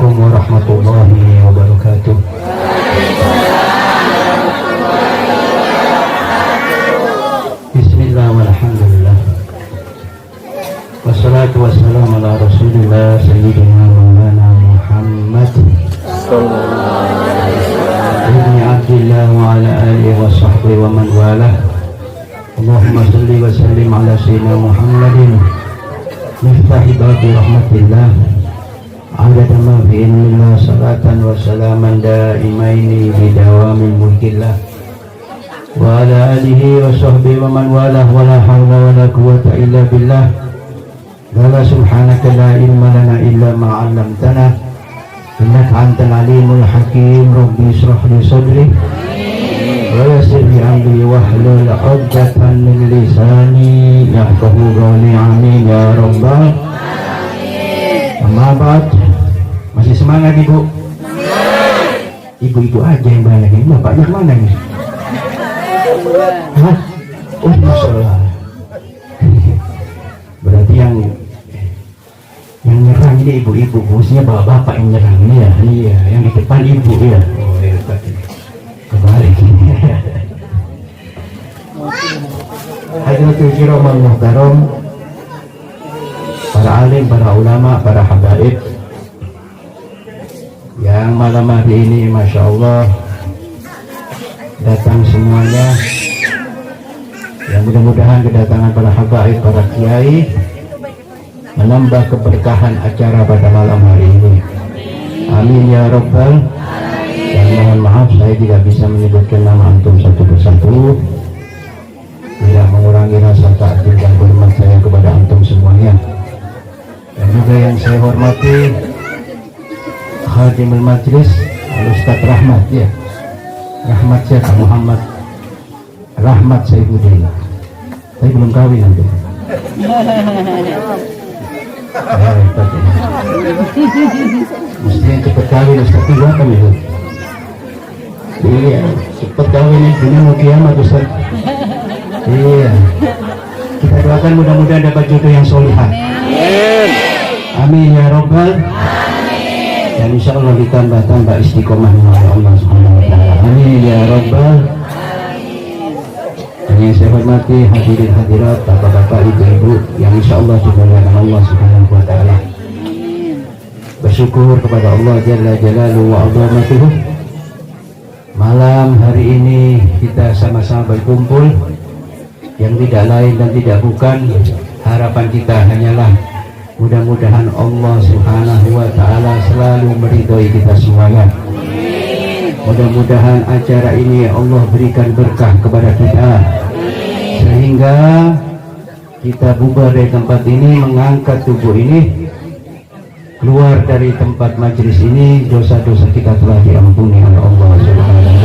Assalamualaikum warahmatullahi wabarakatuh. Bismillah walhamdulillah. Wassalatu wassalamu ala rasulillah sayyidina maulana Muhammad ibn Abdillah wa ala alihi wa sahbihi wa man walah. Allahumma salli wa sallim ala sayyidina Muhammadin miftahi babi rahmatillah adada ma fi ilmillah salatan wa salaman daimaini bidawamil mulkillah wa ala alihi wa sahbihi wa man walah wa la hawla wa la quwwata illa billah wala subhanaka la ilma lana illa ma 'allamtana innaka antal alimul hakim. Rabbi israh li sadri wa yassir li amri wahlul 'uqdatam min lisani yafqahu qawli. Amin ya rabbal alamin. Amma ba'd. Masih semangat ibu? Ibu-ibu aja yang banyak ini, bapaknya kemana nih? Hah? Oh, Masya Allah. Berarti yang nyerang ini ibu-ibu, khususnya bapak-bapak yang nyerang ini ya. Iya, yang di depan ibu ya. Oh, hebat ini. Kebalik ini. Hadratul Kiramul Muhtaram, para alim, para ulama, para habaib yang malam hari ini Masya Allah datang semuanya, yang mudah-mudahan kedatangan para habaib, para kiai menambah keberkahan acara pada malam hari ini. Amin ya rabbal alamin. Dan mohon maaf saya tidak bisa menyebutkan nama antum satu persatu, tidak mengurangi rasa takzim dan hormat saya kepada antum semuanya. Dan juga yang saya hormati Khadimul Majlis Al-Ustaz Rahmat, ya, Rahmat Syekh Muhammad Rahmat Saifuddin. Saya belum kawin nanti. Mesti yang cepat kawin, Ustaz juga kan itu. Iya, cepat kawin ini mau kiamat Ustaz. Iya, kita doakan mudah-mudahan dapat jodoh yang solihah. Amin ya robbal. Dan insya Allah ditambah-tambah istiqomah oleh Allah Subhanahu wa Ta'ala. Amin ya rabbal. Dan yang saya hormati hadirin hadirat, bapak-bapak, ibu-ibu yang insya Allah dimuliakan Allah Subhanahu wa Ta'ala. Bersyukur kepada Allah Jalla Jalaluhu wa azamatuhu. Malam hari ini kita sama-sama berkumpul, yang tidak lain dan tidak bukan, harapan kita hanyalah mudah-mudahan Allah Subhanahu wa Ta'ala selalu meridhoi kita semuanya. Mudah-mudahan acara ini Allah berikan berkah kepada kita, sehingga kita bubar dari tempat ini, mengangkat tubuh ini, keluar dari tempat majelis ini, dosa-dosa kita telah diampuni oleh Allah Subhanahu wa Ta'ala.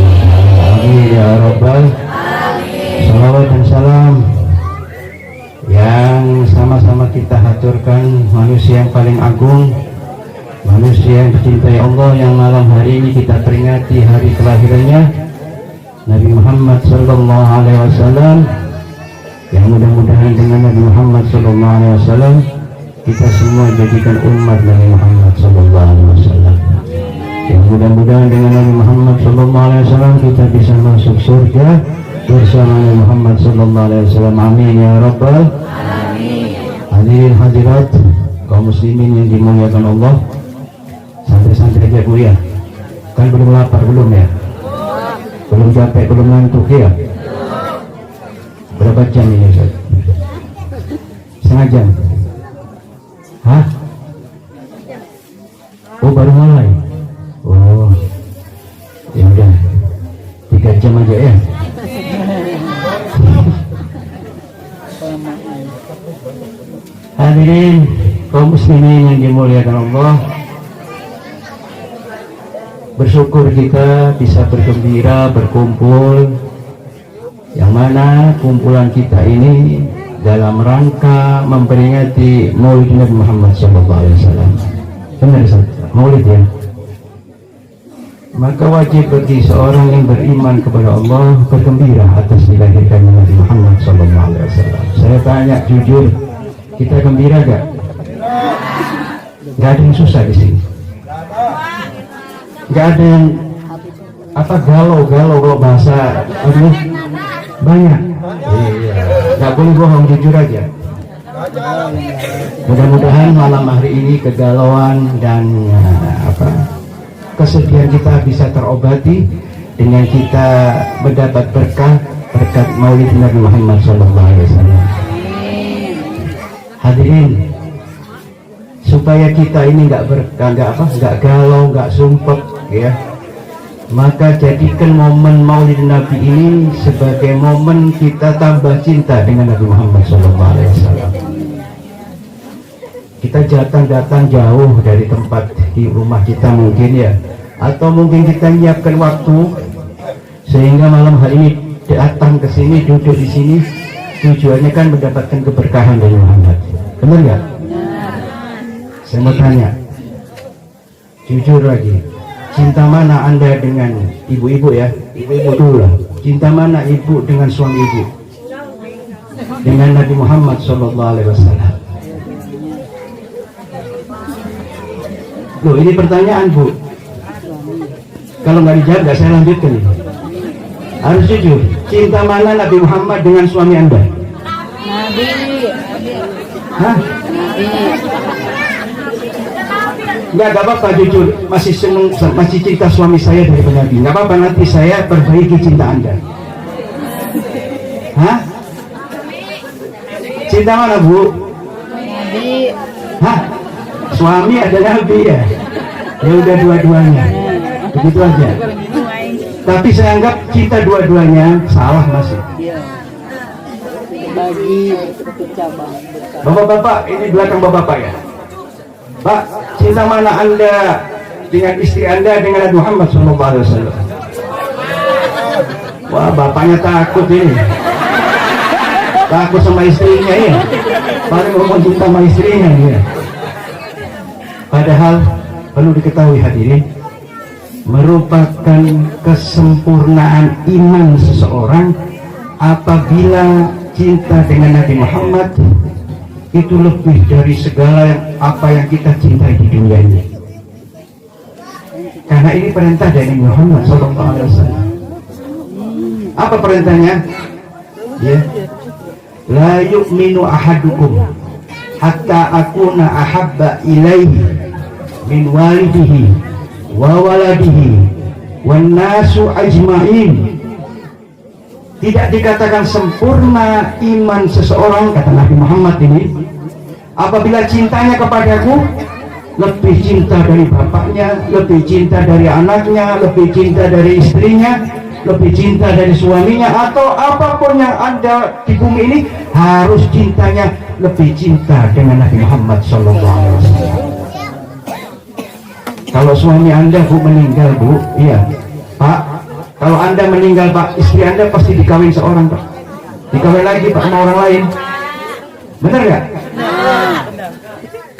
Amin ya rabbal alamin. Salawat dan salam yang sama-sama kita haturkan manusia yang paling agung, manusia yang dicintai Allah, yang malam hari ini kita peringati hari kelahirannya, Nabi Muhammad sallallahu alaihi wasallam. Yang mudah-mudahan dengan Nabi Muhammad sallallahu alaihi wasallam kita semua jadikan umat Nabi Muhammad sallallahu alaihi wasallam. Yang mudah-mudahan dengan Nabi Muhammad sallallahu alaihi wasallam kita bisa masuk surga bersama Nabi Muhammad sallallahu alaihi wasallam. Amin ya rabbal alamin. Hadirin hadirat kaum muslimin yang dimuliakan Allah, santai-santai aja Bu ya. Kan belum lapar belum ya? Belum capek, belum ngantuk ya? Berapa jam ini Ustaz? Setengah jam? Hah? Oh baru mulai? Oh ya udah 3 jam aja ya. Hadirin kaum muslimin yang dimuliakan Allah, bersyukur kita bisa bergembira, berkumpul, yang mana kumpulan kita ini dalam rangka memperingati Maulid Nabi Muhammad SAW. Benar Maulid ya? Maka wajib bagi seorang yang beriman kepada Allah bergembira atas dilahirkannya Nabi Muhammad SAW. Saya tanya jujur, kita gembira gak? Gak ada yang susah di sini. nggak ada yang apa galau-galau kalau bahasa ini banyak. Iya, nggak boleh bohong, jujur aja. Mudah-mudahan malam hari ini kegalauan dan kesedihan kita bisa terobati dengan kita mendapat berkat Maulid Nabi Muhammad SAW. Hadirin, supaya kita ini nggak galau, nggak sumpek, ya, maka jadikan momen Maulid Nabi ini sebagai momen kita tambah cinta dengan Nabi Muhammad SAW. Kita datang jauh dari tempat di rumah kita mungkin, ya, atau mungkin kita menyiapkan waktu sehingga malam hari ini datang ke sini, duduk di sini, tujuannya kan mendapatkan keberkahan dari Muhammad. Benar nggak? Saya mau tanya, jujur lagi, cinta mana Anda dengan ibu-ibu, ya? Ibu-ibu dulu lah. Cinta mana ibu dengan suami ibu? Dengan Nabi Muhammad SAW. Loh, ini pertanyaan, Bu. Kalau nggak dijawab, nggak saya lanjutkan ini. Harus jujur, cinta mana Nabi Muhammad dengan suami Anda? Nabi. Hah? Nggak apa-apa, jujur, masih seneng, masih cinta suami saya daripada Nabi. Nggak apa-apa, nanti saya perbaiki cinta Anda. Hah? Cinta mana, Bu? Nabi. Hah? Suami ada Nabi, ya? Ya udah dua-duanya, begitu aja. Tapi saya anggap cinta dua-duanya salah masih. Bagi cabang. Bapak-bapak, ini belakang bapak-bapak, ya. Pak, cinta mana Anda dengan istri Anda dengan Nabi Muhammad SAW? Wah, bapaknya takut ini. Takut sama istrinya, ya. Paling ngomong cinta sama istrinya, ya. Padahal perlu diketahui, hadirin, merupakan kesempurnaan iman seseorang apabila cinta dengan Nabi Muhammad itu lebih dari segala apa yang kita cintai di dunia ini. Karena ini perintah dari Muhammad SAW. Apa perintahnya? Ya, la yu'minu ahadukum hatta akuna ahabba ilaihi min walidihi wa waladihi wan nasu ajma'in. Tidak dikatakan sempurna iman seseorang, kata Nabi Muhammad ini, apabila cintanya kepadaku lebih cinta dari bapaknya, lebih cinta dari anaknya, lebih cinta dari istrinya, lebih cinta dari suaminya, atau apapun yang ada di bumi ini, harus cintanya lebih cinta dengan Nabi Muhammad SAW. Kalau suami Anda, Bu, meninggal, Bu, iya, Pak, kalau Anda meninggal, Pak, istri Anda pasti dikawin seorang, Pak. Dikawin lagi, Pak, sama orang lain. Benar nggak?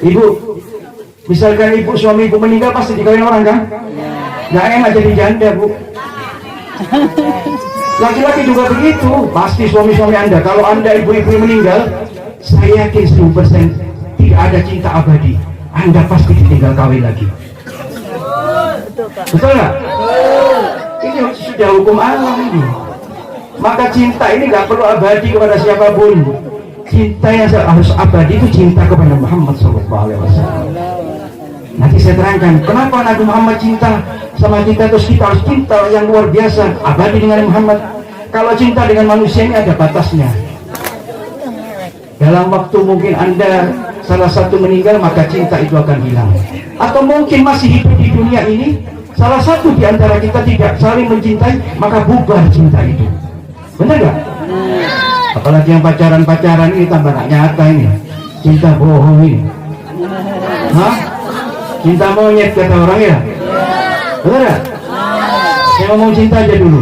Ibu, misalkan ibu, suami ibu meninggal, pasti dikawin orang, kan? Nggak enak jadi janda, Bu. Laki-laki juga begitu, pasti suami-suami Anda. Kalau Anda ibu-ibu meninggal, saya yakin 100% tidak ada cinta abadi. Anda pasti ditinggal kawin lagi. Betul nggak? Ini sudah hukum alam ini. Maka cinta ini nggak perlu abadi kepada siapapun. Cinta yang harus abadi itu cinta kepada Muhammad SAW. Nanti saya terangkan kenapa Nabi Muhammad cinta sama kita, terus kita harus cinta yang luar biasa abadi dengan Muhammad. Kalau cinta dengan manusia ini ada batasnya. Dalam waktu mungkin Anda salah satu meninggal, maka cinta itu akan hilang. Atau mungkin masih hidup di dunia ini, salah satu di antara kita tidak saling mencintai, maka bubar cinta itu. Benar gak? Apalagi yang pacaran-pacaran ini tambah gak nyata ini. Cinta bohong ini. Hah? Cinta monyet kata orang, ya? Benar gak? Saya ngomong cinta aja dulu.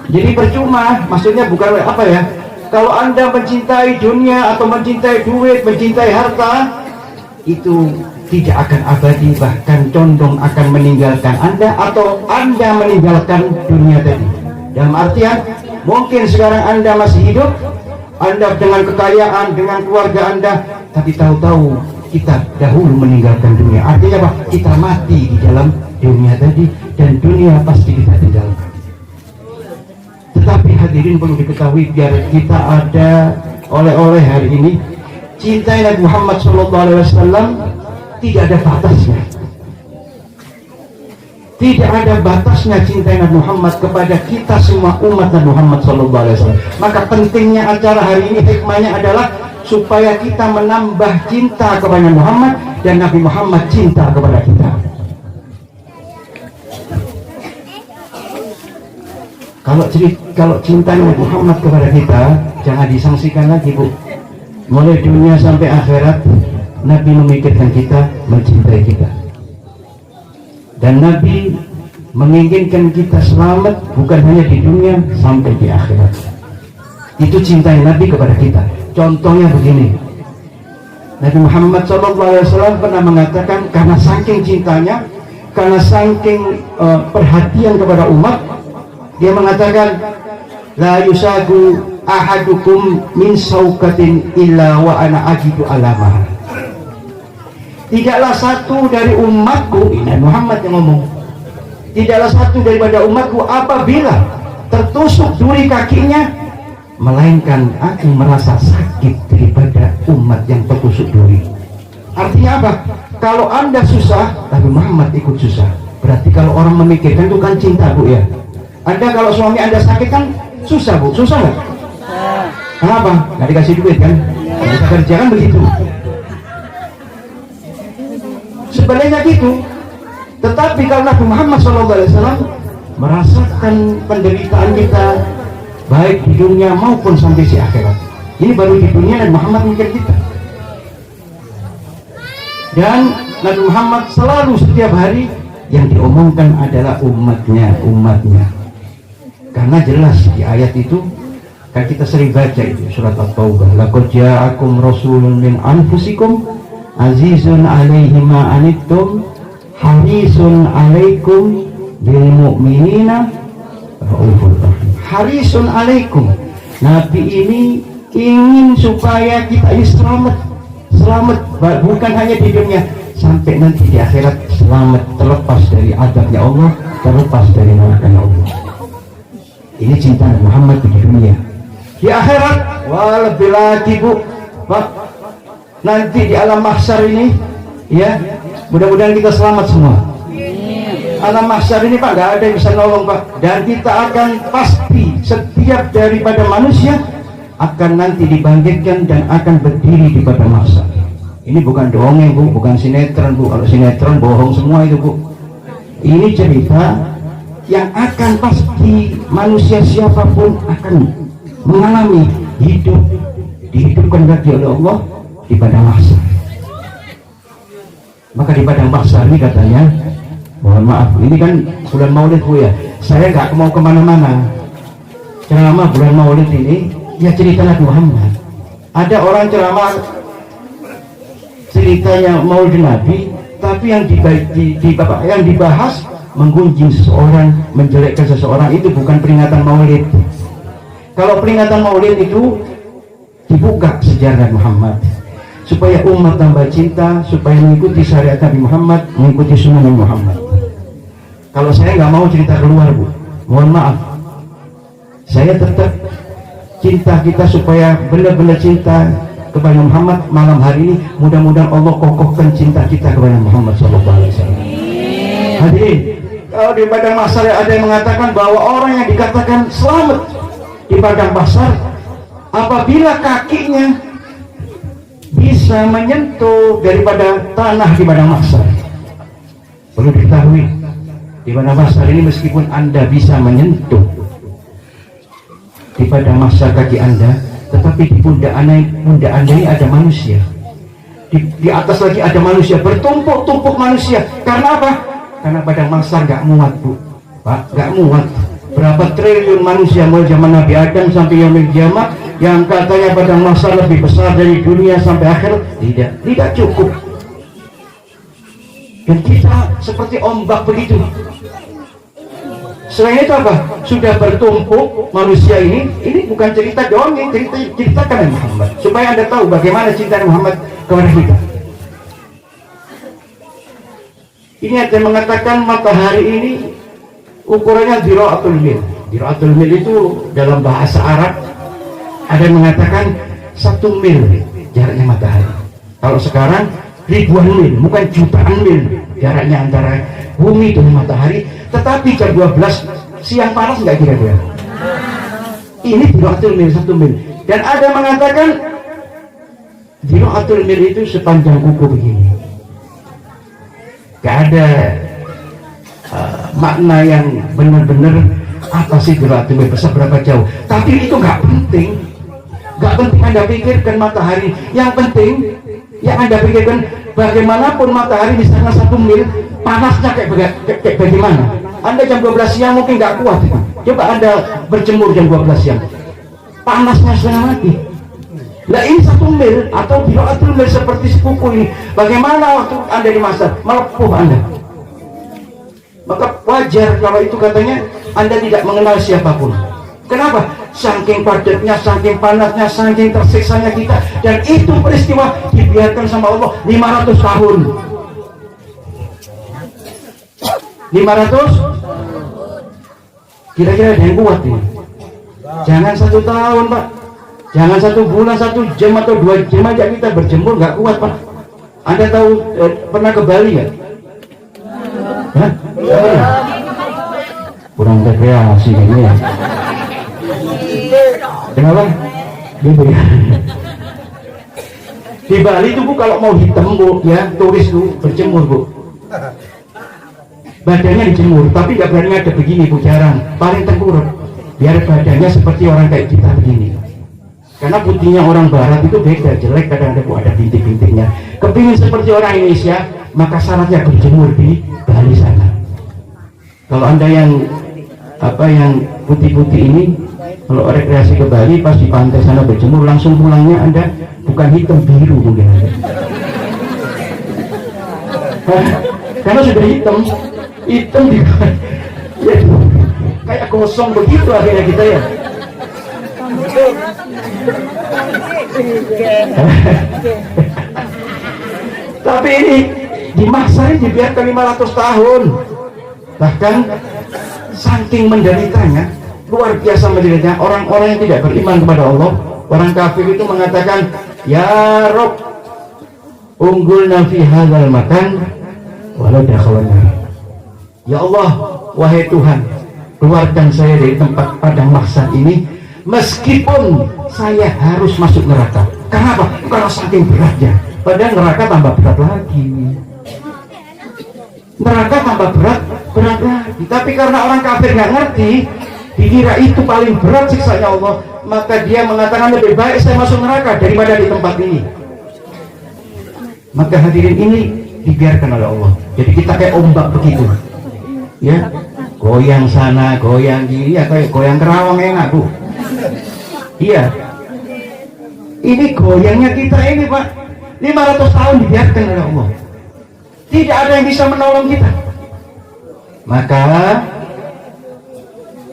Jadi percuma, maksudnya bukan apa ya, kalau Anda mencintai dunia atau mencintai duit, mencintai harta, itu tidak akan abadi, bahkan condong akan meninggalkan Anda atau Anda meninggalkan dunia tadi. Dalam artian, mungkin sekarang Anda masih hidup, Anda dengan kekayaan, dengan keluarga Anda, tapi tahu-tahu kita dahulu meninggalkan dunia. Artinya apa? Kita mati di dalam dunia tadi, dan dunia pasti kita tinggalkan. Tetapi hadirin perlu diketahui, biar kita ada oleh-oleh hari ini, cinta Nabi Muhammad SAW tidak ada batasnya. Tidak ada batasnya cinta Nabi Muhammad kepada kita semua umat Nabi Muhammad SAW. Maka pentingnya acara hari ini, hikmahnya adalah supaya kita menambah cinta kepada Nabi Muhammad, dan Nabi Muhammad cinta kepada kita. Kalau cinta Nabi Muhammad kepada kita, jangan disangsikan lagi, Bu. Mulai dunia sampai akhirat, Nabi memikirkan kita, mencintai kita. Dan Nabi menginginkan kita selamat bukan hanya di dunia, sampai di akhirat. Itu cinta Nabi kepada kita. Contohnya begini, Nabi Muhammad SAW pernah mengatakan, karena saking cintanya, karena saking perhatian kepada umat, dia mengatakan, la yusagu ahadukum min saukatin illa wa ana ajidu alamah. Tidaklah satu dari umatku, ini Muhammad yang ngomong, tidaklah satu daripada umatku apabila tertusuk duri kakinya, melainkan aku merasa sakit daripada umat yang tertusuk duri. Artinya apa? Kalau Anda susah, Nabi Muhammad ikut susah. Berarti kalau orang memikirkan itu kan cinta, Bu, ya. Anda kalau suami Anda sakit kan susah, Bu. Susah nggak? Kenapa? Nggak dikasih duit kan? Nggak bisa kerja kan begitu. Sebenarnya gitu. Tetapi kalau Nabi Muhammad SAW merasakan penderitaan kita, baik di dunia maupun sampai di akhirat. Ini baru di dunia dan Muhammad mikir kita. Dan Nabi Muhammad selalu setiap hari yang diomongkan adalah umatnya. Karena jelas di ayat itu, kan kita sering baca itu surat At-Taubah, laqad ja'akum rasulun min anfusikum azizun 'alaihi ma anittum harisun 'alaikum bil mu'minina raufur rahim. Harisun 'alaikum. Nabi ini ingin supaya kita ini selamat, bukan hanya di dunia, sampai nanti di akhirat selamat, terlepas dari azabnya Allah, terlepas dari neraka Allah. Ini cinta Muhammad di dunia. Di akhirat, wah lebih lagi, Bu, Pak. Nanti di alam mahsyar ini, ya, mudah-mudahan kita selamat semua. Alam mahsyar ini, Pak, nggak ada yang bisa nolong, Pak. Dan kita akan pasti, setiap daripada manusia akan nanti dibangkitkan dan akan berdiri di padang mahsyar. Ini bukan dongeng, Bu, bukan sinetron, Bu. Kalau sinetron bohong semua itu, Bu. Ini cerita yang akan pasti manusia siapapun akan mengalami, dihidupkan lagi oleh Allah di padang mahsyar. Maka di padang mahsyar ini katanya, mohon maaf, ini kan bulan Maulid, Bu, ya. Saya nggak mau kemana-mana. Ceramah bulan Maulid ini ya cerita Nabi Muhammad. Ada orang ceramah ceritanya Maulid Nabi, tapi yang dibahas menggunjing seseorang, menjelekkan seseorang, itu bukan peringatan Maulid. Kalau peringatan Maulid itu dibuka sejarah Nabi Muhammad, supaya umat tambah cinta, supaya mengikuti syariat Nabi Muhammad, mengikuti sunnah Nabi Muhammad. Kalau saya nggak mau cerita keluar, Bu, mohon maaf, saya tetap cinta kita supaya benar-benar cinta kepada Muhammad. Malam hari ini mudah-mudahan Allah kokohkan cinta kita kepada Muhammad SAW. Hadirin, kalau di padang mahsyar ada yang mengatakan bahwa orang yang dikatakan selamat di padang mahsyar apabila kakinya bisa menyentuh daripada tanah di padang mahsyar. Perlu diketahui, di padang mahsyar ini meskipun Anda bisa menyentuh di padang mahsyar kaki Anda, tetapi di pundak Anda ini ada manusia. Di atas lagi ada manusia, bertumpuk-tumpuk manusia. Karena apa? Karena padang mahsyar nggak muat, Bu, Pak, nggak muat. Berapa triliun manusia mulai zaman Nabi Adam sampai yaumil kiamat, yang katanya padang mahsyar lebih besar dari dunia sampai akhir, tidak cukup. Dan kita seperti ombak begitu, Selain itu apa? Sudah bertumpuk manusia ini bukan cerita dongeng, ceritakan Muhammad supaya Anda tahu bagaimana cinta Muhammad kepada kita. Ini ada yang mengatakan matahari ini ukurannya dhira'atul mil. Dhira'atul mil itu dalam bahasa Arab ada yang mengatakan 1 mil jaraknya matahari. Kalau sekarang ribuan mil, bukan jutaan mil jaraknya antara bumi dengan matahari. Tetapi jam 12 siang panas nggak kira-kira? Ini dhira'atul mil, 1 mil. Dan ada yang mengatakan dhira'atul mil itu sepanjang kuku begini. Gak ada makna yang benar-benar apa sih dhira'atul mil, seberapa jauh. Tapi itu nggak penting. Nggak penting Anda pikirkan matahari. Yang penting yang Anda pikirkan bagaimanapun matahari misalnya 1 mil, panasnya kayak bagaimana. Anda jam 12 siang mungkin nggak kuat. Coba Anda berjemur jam 12 siang, panasnya setengah mati. Nah ini 1 mil atau dhira'atul mil seperti sepupu ini. Bagaimana waktu Anda dimasak? Melepuh Anda. Maka wajar kalau itu katanya Anda tidak mengenal siapapun. Kenapa? Saking padatnya, saking panasnya, saking tersiksanya kita. Dan itu peristiwa dibiarkan sama Allah 500 tahun. 500? Kira-kira ada yang kuat ini? Jangan 1 tahun Pak, jangan 1 bulan, 1 jam atau 2 jam aja kita berjemur nggak kuat Pak. Anda tahu pernah ke Bali nggak? Hah? Kurang rekreasi kayaknya ya. Kenapa? Gitu ya. Di Bali itu Bu kalau mau hitam Bu ya, turis Bu berjemur Bu. Badannya dijemur, tapi nggak berani ada begini Bu, jarang. Paling tengkurap, biar badannya seperti orang kayak kita begini. Karena putihnya orang Barat itu beda, jelek kadang-kadang Bu ada bintik-bintiknya. Kepingin seperti orang Indonesia, maka syaratnya berjemur di Bali sana. Kalau Anda yang putih-putih ini, kalau rekreasi ke Bali pas di pantai sana berjemur, langsung pulangnya Anda bukan hitam, biru mungkin ada. Karena sudah hitam di ya, kayak kosong begitu akhirnya kita ya. Tapi ini dimaksai dibiarkan 500 tahun. Bahkan saking menderitanya, luar biasa menderitanya orang-orang yang tidak beriman kepada Allah. Orang kafir itu mengatakan, ya Rob, unggulna fi hadzal makan walau dakhalna. Ya Allah, wahai Tuhan, keluarkan saya dari tempat padang maksat ini meskipun saya harus masuk neraka. Kenapa? Karena saking beratnya. Padahal neraka tambah berat lagi. Neraka tambah berat lagi. Tapi karena orang kafir nggak ngerti, dikira itu paling berat siksanya Allah, maka dia mengatakan lebih baik saya masuk neraka daripada di tempat ini. Maka hadirin ini dibiarkan oleh Allah. Jadi kita kayak ombak begitu, ya, goyang sana, goyang gini, ya kayak goyang Kerawang enak Bu. Iya, ini goyangnya kita ini Pak, 500 tahun dibiarkan oleh Allah. Tidak ada yang bisa menolong kita. Maka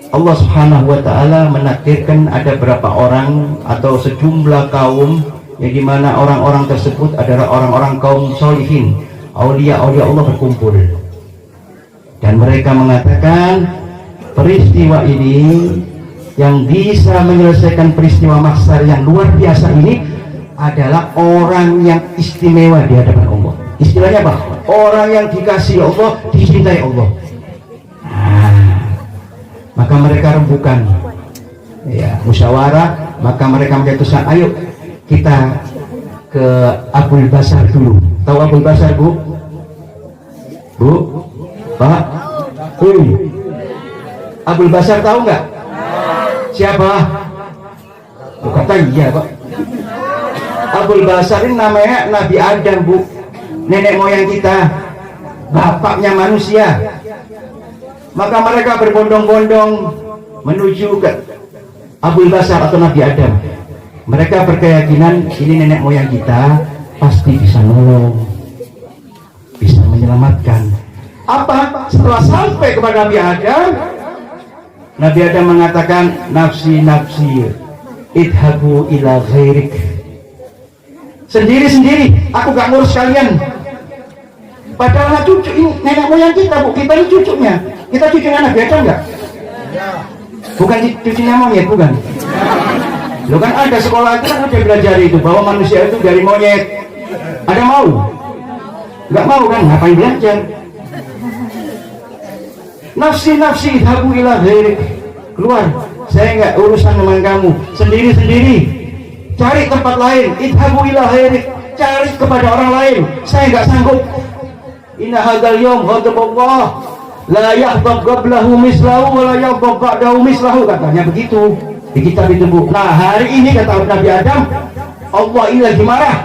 Allah Subhanahu wa ta'ala menakdirkan ada berapa orang atau sejumlah kaum yang dimana orang-orang tersebut adalah orang-orang kaum solihin, aulia-aulia Allah berkumpul, dan mereka mengatakan peristiwa ini yang bisa menyelesaikan peristiwa mahsyar yang luar biasa ini adalah orang yang istimewa di hadapan Allah. Istilahnya apa? Orang yang dikasihi Allah, dicintai Allah. Maka mereka rembukan, ya, musyawarah. Maka mereka memutuskan, ayo kita ke Abul Basar dulu. Tahu Abul Basar Bu? Bu? Pak? Abul Basar tahu nggak? Siapa? Kata iya Pak. Abul Basar ini namanya Nabi Adam Bu, nenek moyang kita, bapaknya manusia. Maka mereka berbondong-bondong menuju ke Abul Basar atau Nabi Adam. Mereka berkeyakinan ini nenek moyang kita pasti bisa nolong, bisa menyelamatkan. Apa? Setelah sampai kepada Nabi Adam, Nabi Adam mengatakan, nafsi nafsi, idhabu ila ghairik. Sendiri-sendiri, aku gak ngurus kalian. Padahal cucu ini nenek moyang kita, Bu. Kita ini cucunya. Kita cucunya Nabi Adam enggak? Bukan cucunya monyet, bukan. Lo kan ada sekolah itu kan udah belajar itu bahwa manusia itu dari monyet. Ada mau? Enggak mau kan? Ngapain belajar? Nafsi idhabu ila ghairik. Keluar. Saya enggak urusan dengan kamu. Sendiri-sendiri. Cari tempat lain. Idhabu ila ghairik. Cari kepada orang lain. Saya enggak sanggup. Inna hadzal yawm ghadaballah la yaghdab qablahu mislahu wa la yaghdab ba'dahu mislahu, katanya begitu di kitab itu, Bu. Nah, hari ini kata Nabi Adam, Allah ini lagi marah,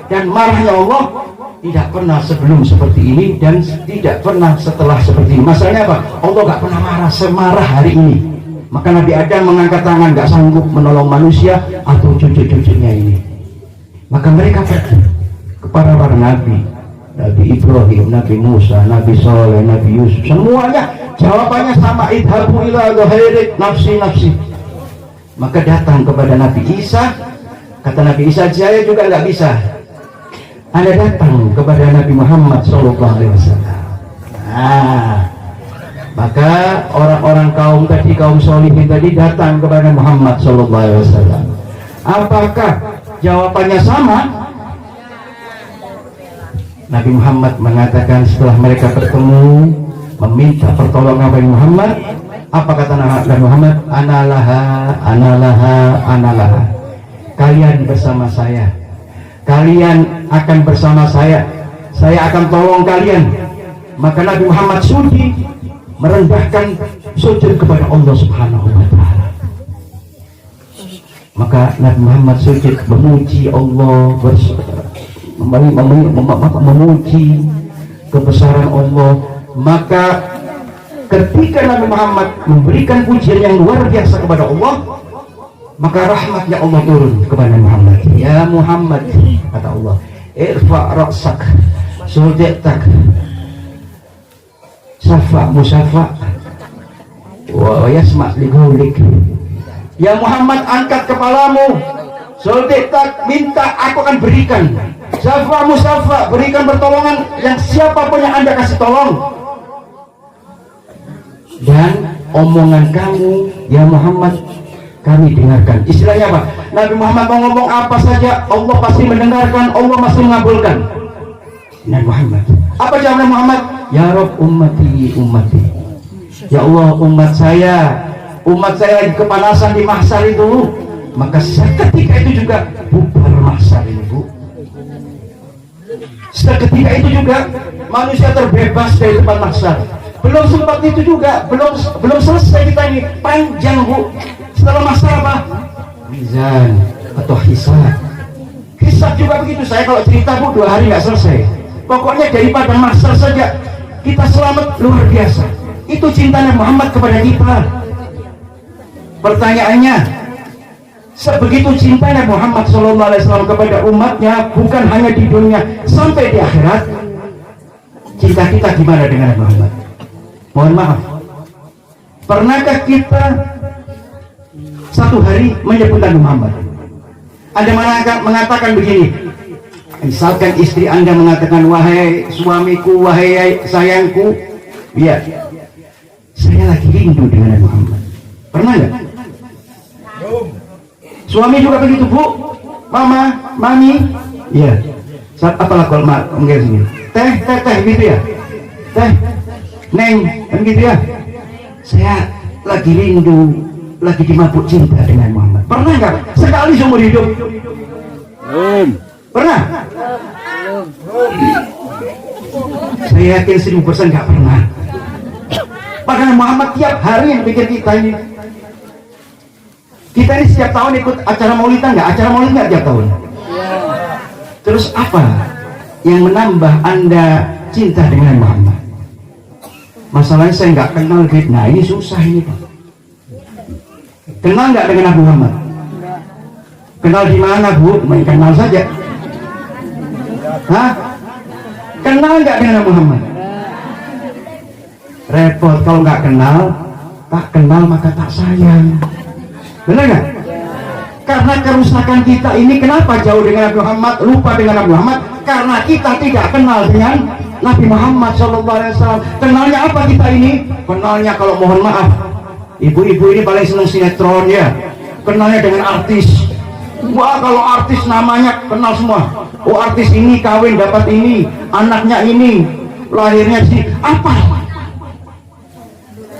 dan marahnya Allah tidak pernah sebelum seperti ini dan tidak pernah setelah seperti ini. Masalahnya apa? Allah gak pernah marah semarah hari ini. Maka Nabi Adam mengangkat tangan, gak sanggup menolong manusia atau cucu-cucunya ini. Maka mereka pergi kepada para nabi, Nabi Ibrahim, Nabi Musa, Nabi Soleh, Nabi Yusuf, semuanya jawabannya sama, idhabu ila ghairik, nafsi. Maka datang kepada Nabi Isa, kata Nabi Isa, saya juga nggak bisa. Anda datang kepada Nabi Muhammad SAW. Nah, maka orang-orang kaum solihin tadi datang kepada Muhammad SAW. Apakah jawabannya sama? Nabi Muhammad mengatakan setelah mereka bertemu meminta pertolongan Nabi Muhammad, apa kata Nabi Muhammad? Analaha. Kalian bersama saya. Kalian akan bersama saya. Saya akan tolong kalian. Maka Nabi Muhammad sudi merendahkan sujud kepada Allah Subhanahu wa taala. Maka Nabi Muhammad sujud memuji Allah, memuji kebesaran Allah. Maka ketika Nabi Muhammad memberikan pujian yang luar biasa kepada Allah, maka rahmatnya Allah turun kepada Muhammad. Ya Muhammad, kata Allah, irfa' ra'sak sudiqtak safa musafa wa yasma' liqaulik. Ya Muhammad, angkat kepalamu, sudiqtak, minta aku akan berikan. Safa musafa, berikan pertolongan yang siapapun yang Anda kasih tolong. Dan omongan kamu ya Muhammad kami dengarkan. Istilahnya apa? Nabi Muhammad mau ngomong apa saja Allah pasti mendengarkan, Allah pasti mengabulkan. Nabi Muhammad, apa jawab Nabi Muhammad? Ya Rabb ummati. Ya Allah, umat saya lagi kepanasan di mahsyar itu. Maka seketika itu juga bubar mahsyar ini, Bu. Seketika itu juga manusia terbebas dari tempat mahsyar. Belum sempat itu juga, belum selesai kita ini, panjang, Bu. Setelah mahsyar apa? Mizan atau hisab. Hisab juga begitu. Saya kalau cerita, Bu, 2 hari nggak selesai. Pokoknya daripada mahsyar saja kita selamat luar biasa. Itu cintanya Muhammad kepada kita. Pertanyaannya, sebegitu cintanya Muhammad SAW kepada umatnya, bukan hanya di dunia, sampai di akhirat, cinta kita gimana dengan Muhammad? Mohon maaf, pernahkah kita satu hari menyebut Nabi Muhammad? Ada mengatakan begini, misalkan istri Anda mengatakan, wahai suamiku, wahai sayangku, ya, saya lagi rindu dengan Nabi Muhammad. Pernah nggak? Suami juga begitu, Bu, mama, mami, ya. Apalah kalau enggak sini, teh gitu ya, teh, neng, kan gitu ya. Saya lagi rindu, lagi dimabuk cinta dengan Muhammad. Pernah nggak? Sekali seumur hidup? Pernah? Saya yakin 1000% nggak pernah. Padahal Muhammad tiap hari yang bikin kita ini. Kita ini setiap tahun ikut acara maulidan nggak? Acara maulid nggak tiap tahun? Terus apa yang menambah Anda cinta dengan Muhammad? Masalahnya saya nggak kenal gitu. Nah ini susah ini, Pak. Kenal nggak dengan Nabi Muhammad? Kenal di mana, Bu? Main kenal saja. Hah? Kenal nggak dengan Nabi Muhammad? Repot kalau nggak kenal, tak kenal maka tak sayang. Benar nggak? Karena kerusakan kita ini kenapa jauh dengan Nabi Muhammad, lupa dengan Nabi Muhammad? Karena kita tidak kenal dengan Nabi Muhammad SAW. Kenalnya apa kita ini? Kenalnya, kalau mohon maaf, ibu-ibu ini paling senang sinetron ya. Kenalnya dengan artis. Wah, kalau artis namanya kenal semua. Oh, artis ini kawin dapat ini, anaknya ini, lahirnya di apa?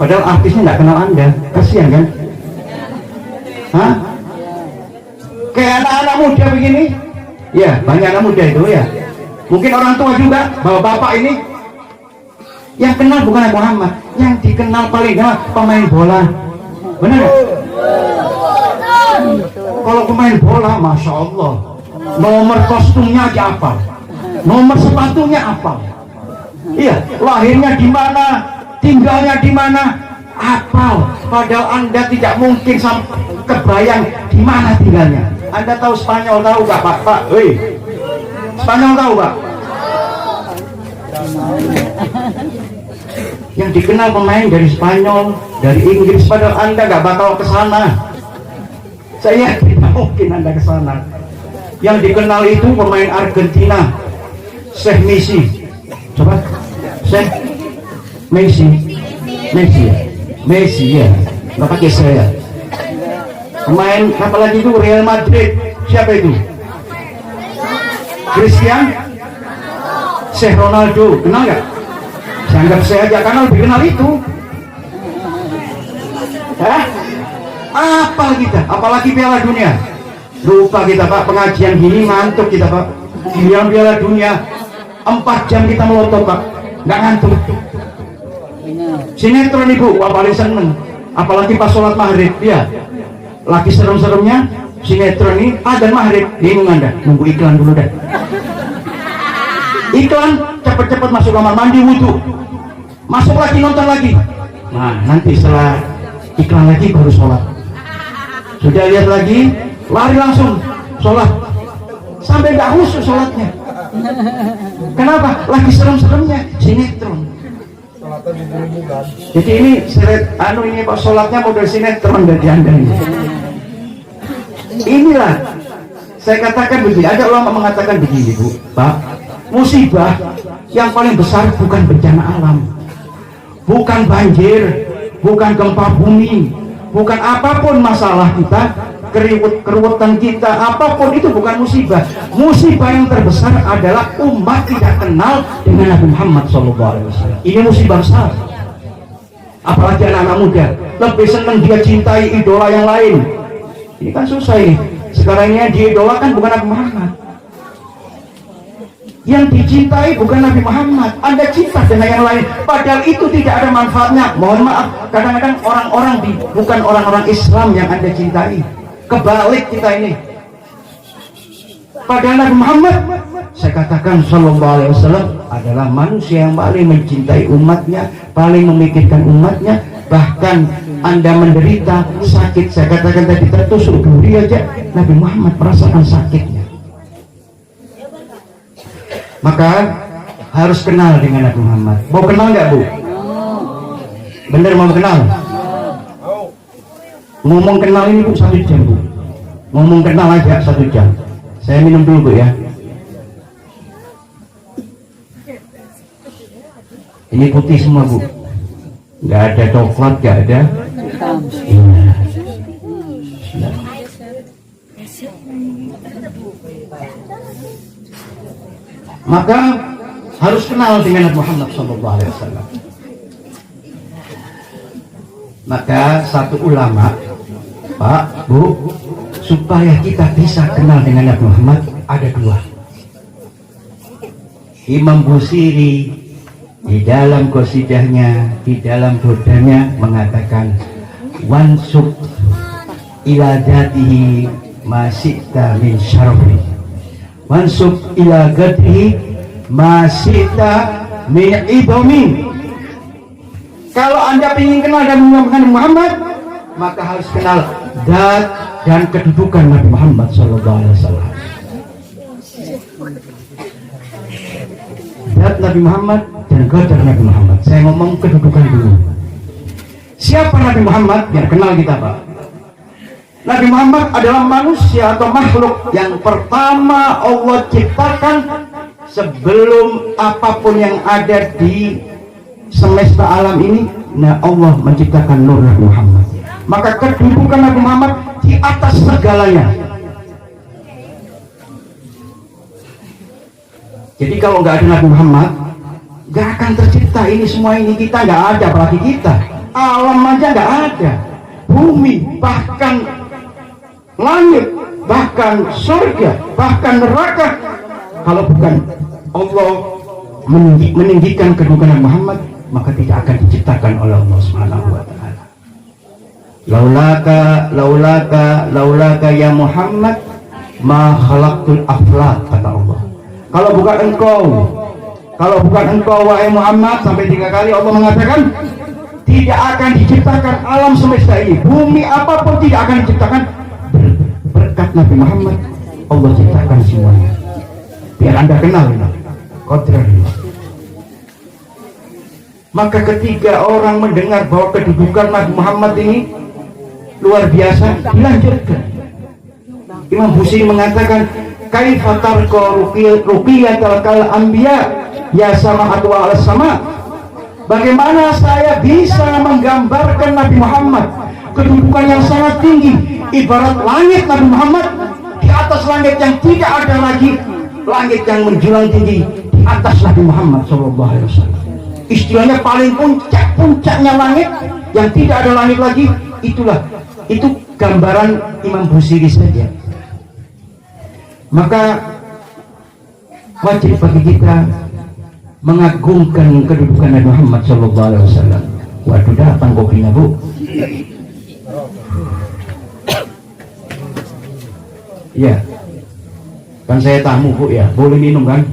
Padahal artisnya nggak kenal Anda, kasihan kan? Hah? Kayak anak-anak muda begini, ya banyak anak muda itu ya. Mungkin orang tua juga, bapak-bapak ini yang kenal bukan Nabi Muhammad, yang dikenal paling kenal pemain bola. Benar nggak? Kalau pemain bola, masya Allah, nomor kostumnya aja apa, nomor sepatunya apa, iya, lahirnya di mana, tinggalnya di mana, apal. Padahal Anda tidak mungkin sampai kebayang di mana tinggalnya. Anda tahu Spanyol, tahu nggak Pak? Hei, Spanyol tahu Pak? Yang dikenal pemain dari Spanyol, dari Inggris, padahal Anda nggak bakal ke sana. Saya tidak mungkin Anda ke sana. Yang dikenal itu pemain Argentina, Sheikh Messi. Coba, Sheikh Messi ya, nggak pakai saya. Pemain apalagi itu Real Madrid, siapa itu? Cristiano, Sheikh Ronaldo, kenal nggak? Saya anggap saya aja kenal, lebih kenal itu. Apa kita? Apalagi Piala Dunia. Lupa kita Pak, pengajian gini ngantuk kita Pak. Giliran Piala Dunia 4 jam kita melotot Pak, nggak ngantuk. Sinetron Ibu, wah paling seneng. Apalagi pas sholat maghrib ya. Lagi serem-seremnya sinetron ini adzan maghrib, bingung Anda, nunggu iklan dulu dah. Iklan, cepet-cepet masuk kamar mandi, wudhu, masuk lagi, nonton lagi. Nah, nanti setelah iklan lagi baru sholat. Sudah lihat lagi, lari langsung sholat, sampai nggak khusyuk sholatnya. Kenapa? Lagi serem-seremnya sinetron. Jadi ini ini Pak, sholatnya model sinetron dari Anda ini. Inilah saya katakan begini, ada ulama mengatakan begini Bu, Pak, musibah yang paling besar bukan bencana alam, bukan banjir, bukan gempa bumi, bukan apapun masalah kita, keruwetan kita, apapun itu bukan musibah. Musibah yang terbesar adalah umat tidak kenal dengan Nabi Muhammad SAW. Ini musibah besar. Apalagi anak-anak muda lebih senang dia cintai idola yang lain. Ini kan susah ini. Sekarang ini diidolakan bukan Nabi Muhammad. Yang dicintai bukan Nabi Muhammad. Anda cinta dengan yang lain, padahal itu tidak ada manfaatnya. Mohon maaf, kadang-kadang orang-orang bukan orang-orang Islam yang Anda cintai. Kebalik kita ini. Padahal Nabi Muhammad, saya katakan sallallahu alaihi wasallam, adalah manusia yang paling mencintai umatnya, paling memikirkan umatnya. Bahkan Anda menderita sakit, saya katakan tadi, tertusuk duri aja, Nabi Muhammad merasakan sakitnya. Maka harus kenal dengan Nabi Muhammad. Mau kenal nggak Bu? Bener mau kenal? Ngomong kenal ini Bu 1 jam Bu. Ngomong kenal aja 1 jam. Saya minum dulu Bu ya. Ini putih semua Bu, nggak ada coklat, nggak ada. Maka harus kenal dengan Nabi Muhammad SAW. Maka satu ulama, Pak, Bu, supaya kita bisa kenal dengan Nabi Muhammad ada 2. Imam Busiri di dalam qasidahnya, di dalam burdanya mengatakan, wansub ila dzatihi ma syi'ta min syarafi, wansub ila ghadrihi ma syi'ta min idami. Kalau Anda ingin kenal dan mengenal Muhammad, maka harus kenal zat dan kedudukan Nabi Muhammad SAW. Zat Nabi Muhammad dan qadar Nabi Muhammad. Saya ngomong kedudukan dulu. Siapa Nabi Muhammad? Biar kenal kita, Pak. Nabi Muhammad adalah manusia atau makhluk yang pertama Allah ciptakan sebelum apapun yang ada di semesta alam ini. Nah, Allah menciptakan nur Nabi Muhammad. Maka kedudukan Nabi Muhammad di atas segalanya. Jadi kalau nggak ada Nabi Muhammad, nggak akan tercipta ini semua ini. Kita nggak ada, apalagi kita. Alam aja nggak ada. Bumi, bahkan langit, bahkan surga, bahkan neraka, kalau bukan Allah meninggikan kedudukan Nabi Muhammad, maka tidak akan diciptakan oleh Allah Subhanahu wa taala. Laulaka ya Muhammad ma khalaqtul aflaq, kata Allah. Kalau bukan engkau wahai Muhammad, sampai 3 kali Allah mengatakan, tidak akan diciptakan alam semesta ini. Bumi apapun tidak akan diciptakan. Berkat Nabi Muhammad Allah ciptakan semuanya. Biar Anda kenal kodrat ini. Maka ketika orang mendengar bahwa kedudukan Nabi Muhammad ini luar biasa, dilanjutkan. Imam Busiri mengatakan, kaifa tarqa ruqiyatal kal anbiya ya sama atwa al sama. Bagaimana saya bisa menggambarkan Nabi Muhammad kedudukan yang sangat tinggi, ibarat langit Nabi Muhammad di atas langit yang tidak ada lagi, langit yang menjulang tinggi di atas Nabi Muhammad SAW. Istilahnya paling puncaknya langit yang tidak ada langit lagi. Itu gambaran Imam Busiri saja. Maka wajib bagi kita mengagungkan kedudukan Nabi Muhammad SAW. Waduh, datang kopinya, Bu. Ya, kan saya tamu, Bu, ya. Boleh minum kan?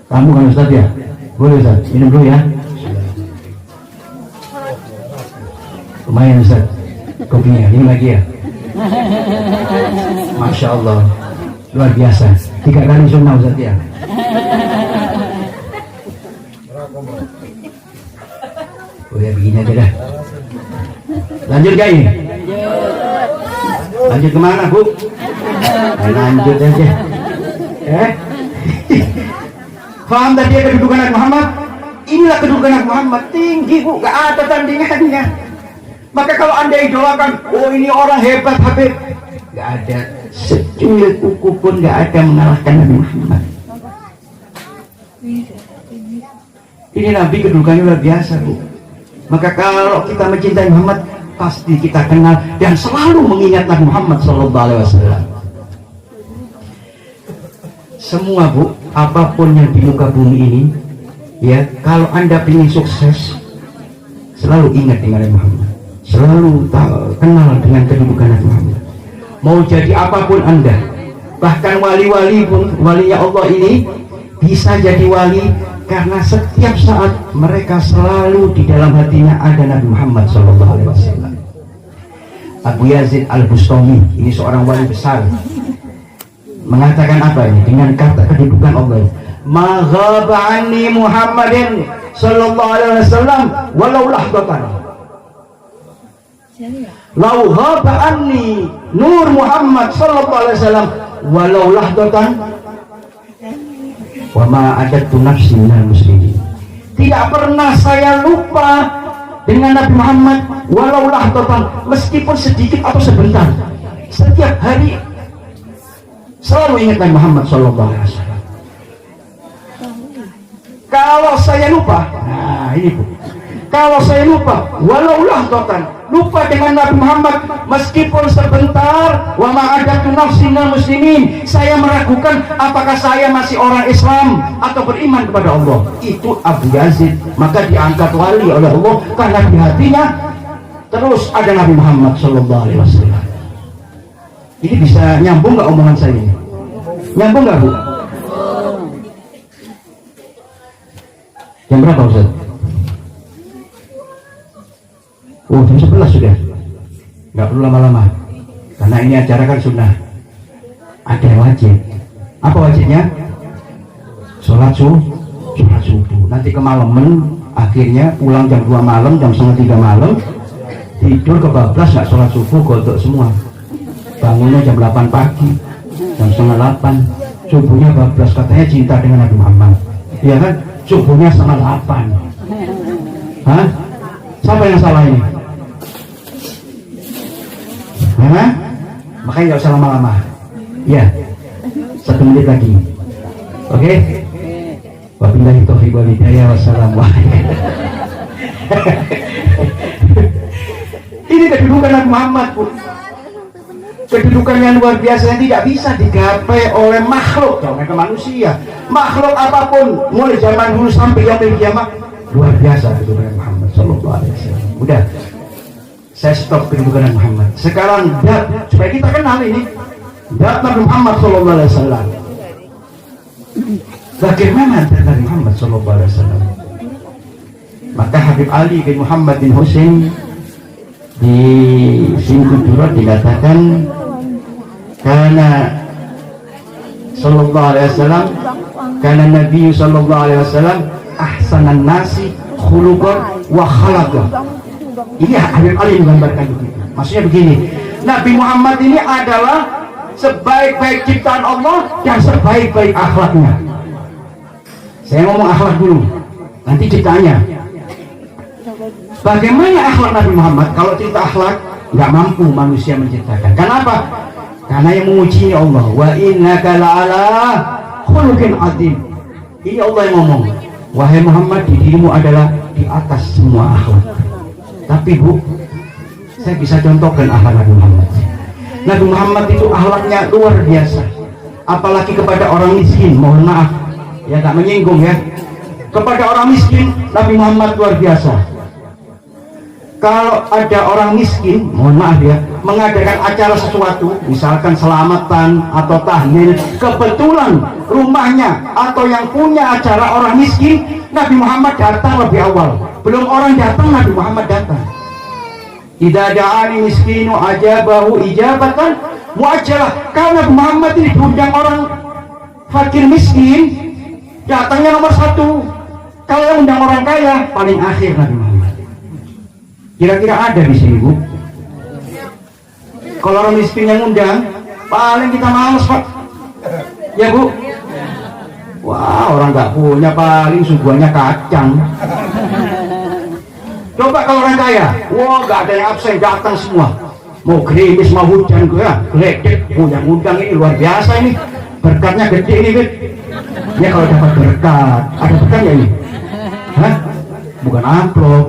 Tamu kan Ustaz ya? Boleh Ustaz, minum dulu ya. Lumayan Ustaz kopinya, ini lagi ya. Masya Allah, luar biasa. 3 kali sunnah Ustaz ya. Oh ya, begini aja dah. Lanjut gak ini? Lanjut kemana, Bu? Lanjut aja. Paham tadi kedudukan Nabi Muhammad? Inilah kedudukan Nabi Muhammad, tinggi, Bu, gak ada tandingannya. Maka kalau Anda idolakan, oh ini orang hebat, Habib, gak ada secuil kuku pun gak ada mengalahkan Nabi Muhammad. Ini Nabi kedudukannya luar biasa, Bu. Maka kalau kita mencintai Muhammad, pasti kita kenal dan selalu mengingat Nabi Muhammad SAW. Semua, Bu, apapun yang di muka bumi ini, ya, kalau Anda ingin sukses, selalu ingat dengan Nabi Muhammad, selalu kenal dengan kedudukan Nabi Muhammad. Mau jadi apapun Anda, bahkan wali-wali pun, walinya Allah ini bisa jadi wali karena setiap saat mereka selalu di dalam hatinya ada Nabi Muhammad SAW. Abu Yazid Al-Bustami, ini seorang wali besar, mengatakan apa ini dengan kata kedudukan Allah, ma ghaba anni Muhammadin sallallahu alaihi wasallam walau lahdatan, lau ghaba anni nur Muhammad sallallahu alaihi wasallam walau lahdatan wa ma adattu nafsi minal muslimin. Tidak pernah saya lupa dengan Nabi Muhammad walau lahdatan, meskipun sedikit atau sebentar. Setiap hari selalu ingat Nabi Muhammad SAW. Kalau saya lupa, nah ini, Bu, kalau saya lupa walau lahdatan, lupa dengan Nabi Muhammad meskipun sebentar, wa ma'adatu nafsi minal muslimin, saya meragukan apakah saya masih orang Islam atau beriman kepada Allah. Itu Abu Yazid. Maka diangkat wali oleh Allah karena di hatinya terus ada Nabi Muhammad SAW. Ini bisa nyambung nggak omongan saya ini? Nyambung nggak, Bu? Jam berapa, Ustaz? Oh, jam 11 sudah. Nggak perlu lama-lama, karena ini acara kan sunnah. Ada yang wajib. Apa wajibnya? Sholat subuh. Nanti kemalaman Akhirnya pulang jam 2 malam, jam setengah 3 malam, tidur kebablas, nggak sholat subuh, godok semua. Bangunnya jam 8 pagi, jam setengah 8, subuhnya bablas, katanya cinta dengan Nabi Muhammad. Iya kan? Subuhnya setengah 8. Hah? Siapa yang salah ini? Hah? Makanya nggak usah lama-lama. Ya, 1 menit lagi. Oke? Wabillahi taufiq wal hidayah. Wassalamualaikum. Ini kedudukan Nabi Muhammad, Bu. Kedudukan yang luar biasa yang tidak bisa digapai oleh makhluk, jangan ke manusia. Makhluk apapun, mulai zaman dulu sampai yang kiamat, luar biasa kedudukan Muhammad sallallahu alaihi wasallam. Udah, saya stop kedudukan Muhammad. Sekarang supaya kita kenal ini dat Nabi Muhammad sallallahu alaihi wasallam. Bagaimana Nabi Muhammad sallallahu alaihi wasallam? Maka Habib Ali bin Muhammad bin Husain di Singkudurat dikatakan karena sallallahu alaihi wasallam, karena Nabi sallallahu alaihi wasallam ahsanan nasi khuluqan wa khalaqa. Ini Habib Ali menggambarkan begitu. Maksudnya begini, Nabi Muhammad ini adalah sebaik-baik ciptaan Allah dan sebaik-baik akhlaknya. Saya ngomong akhlak dulu, nanti ciptaannya. Bagaimana akhlak Nabi Muhammad? Kalau cerita akhlak, nggak mampu manusia menciptakan. Kenapa? Karena yang menguji Allah. Wa innaka la'ala khuluqin azim. Ini Allah yang ngomong. Wahai Muhammad, dirimu adalah di atas semua akhlak. Tapi Bu, saya bisa contohkan akhlak Nabi Muhammad. Nabi Muhammad itu akhlaknya luar biasa. Apalagi kepada orang miskin. Mohon maaf, ya nggak menyinggung ya. Kepada orang miskin, Nabi Muhammad luar biasa. Kalau ada orang miskin, mohon maaf ya, mengadakan acara sesuatu, misalkan selamatan atau tahlil, kebetulan rumahnya atau yang punya acara orang miskin, Nabi Muhammad datang lebih awal. Belum orang datang, Nabi Muhammad datang. Idza da'ani miskinu ajabahu ijabatan muajjalah. Kalau Nabi Muhammad ini diundang orang fakir miskin, datangnya nomor 1. Kalau yang undang orang kaya, paling akhir Nabi Muhammad. Kira-kira ada di sini, Bu? Kalau orang miskin yang undang, paling kita males, Pak. Ya, Bu? Wah, orang nggak punya, paling suguhannya kacang. Coba kalau orang kaya, wah nggak ada yang absen, datang semua. Mau gerimis, mau hujan, ya, geledek. Yang undang ini luar biasa ini. Berkatnya gede ini, Bu. Ya kalau dapat berkat, ada berkatnya ini? Hah? Bukan amplop.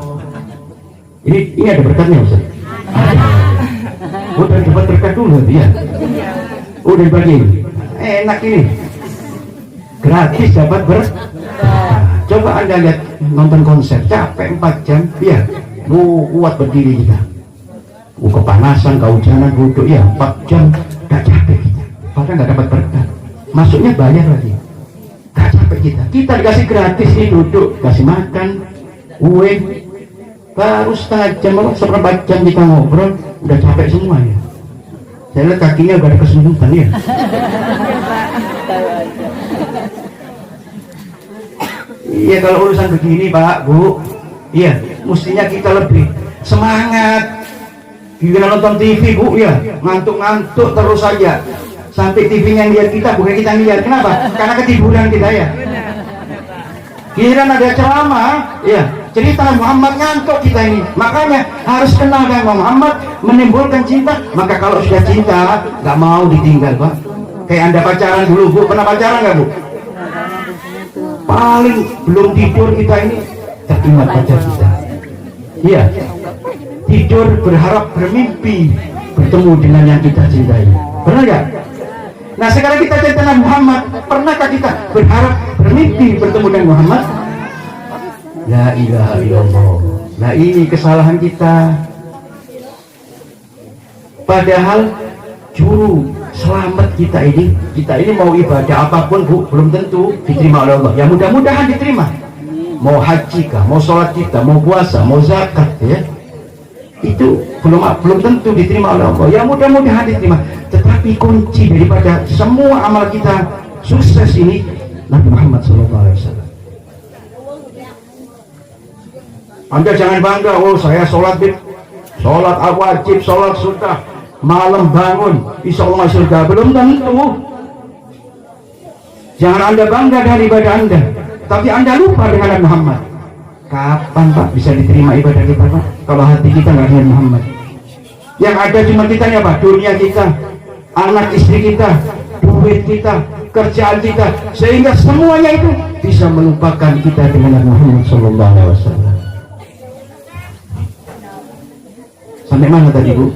Ini ada berkatnya, Ustaz? Udah dapat berkat dulu ya? Udah dibagi. Enak ini. Gratis dapat berkat. Coba Anda lihat nonton konser, capek 4 jam, ya, kuat berdiri kita. Kepanasan, kehujanan, duduk, ya 4 jam, gak capek kita. Padahal gak dapat berkat. Masuknya bayar lagi. Gak capek kita. Kita dikasih gratis ini, duduk, kasih makan, kue. Baru setengah jam, seperempat jam kita ngobrol, udah capek semua ya. Saya lihat kakinya udah ada kesemutan ya. Iya, kalau urusan begini Pak, Bu, iya, mestinya kita lebih semangat. Kita nonton TV, Bu, ya, ngantuk-ngantuk terus saja. Sampai TV-nya lihat kita, bukan kita lihat. Kenapa? Karena ketiduran kita ya. Kira ada ceramah, ya, cerita Muhammad, ngantuk kita ini. Makanya harus kenal dengan Muhammad, menimbulkan cinta. Maka kalau sudah cinta, nggak mau ditinggal, Pak. Kayak Anda pacaran dulu, Bu, pernah pacaran nggak, Bu? Paling belum tidur kita ini teringat pacar kita. Iya, tidur berharap, bermimpi bertemu dengan yang kita cintai. Pernah nggak? Nah sekarang kita cinta Nabi Muhammad, pernahkah kita berharap, bermimpi bertemu dengan Muhammad? La ilaha illallah. Nah ini kesalahan kita. Padahal juru selamat kita ini mau ibadah apapun, Bu, belum tentu diterima oleh Allah. Ya mudah-mudahan diterima. Mau haji kah, mau sholat kita, mau puasa, mau zakat, ya, itu belum tentu diterima oleh Allah. Ya mudah-mudahan diterima. Tetapi kunci daripada semua amal kita sukses ini Nabi Muhammad SAW. Anda jangan bangga, oh saya sholat wajib, sholat sunnah, malam bangun, insya Allah surga. Belum tentu. Jangan Anda bangga dari ibadah Anda, tapi Anda lupa dengan Nabi Muhammad. Kapan Pak bisa diterima ibadah kita Pak? Kalau hati kita nggak dengan Muhammad. Yang ada cuma kita nih apa? Dunia kita, anak istri kita, duit kita, kerjaan kita, sehingga semuanya itu bisa melupakan kita dengan Nabi Muhammad Sallallahu Alaihi Wasallam. Sampai mana tadi Bu?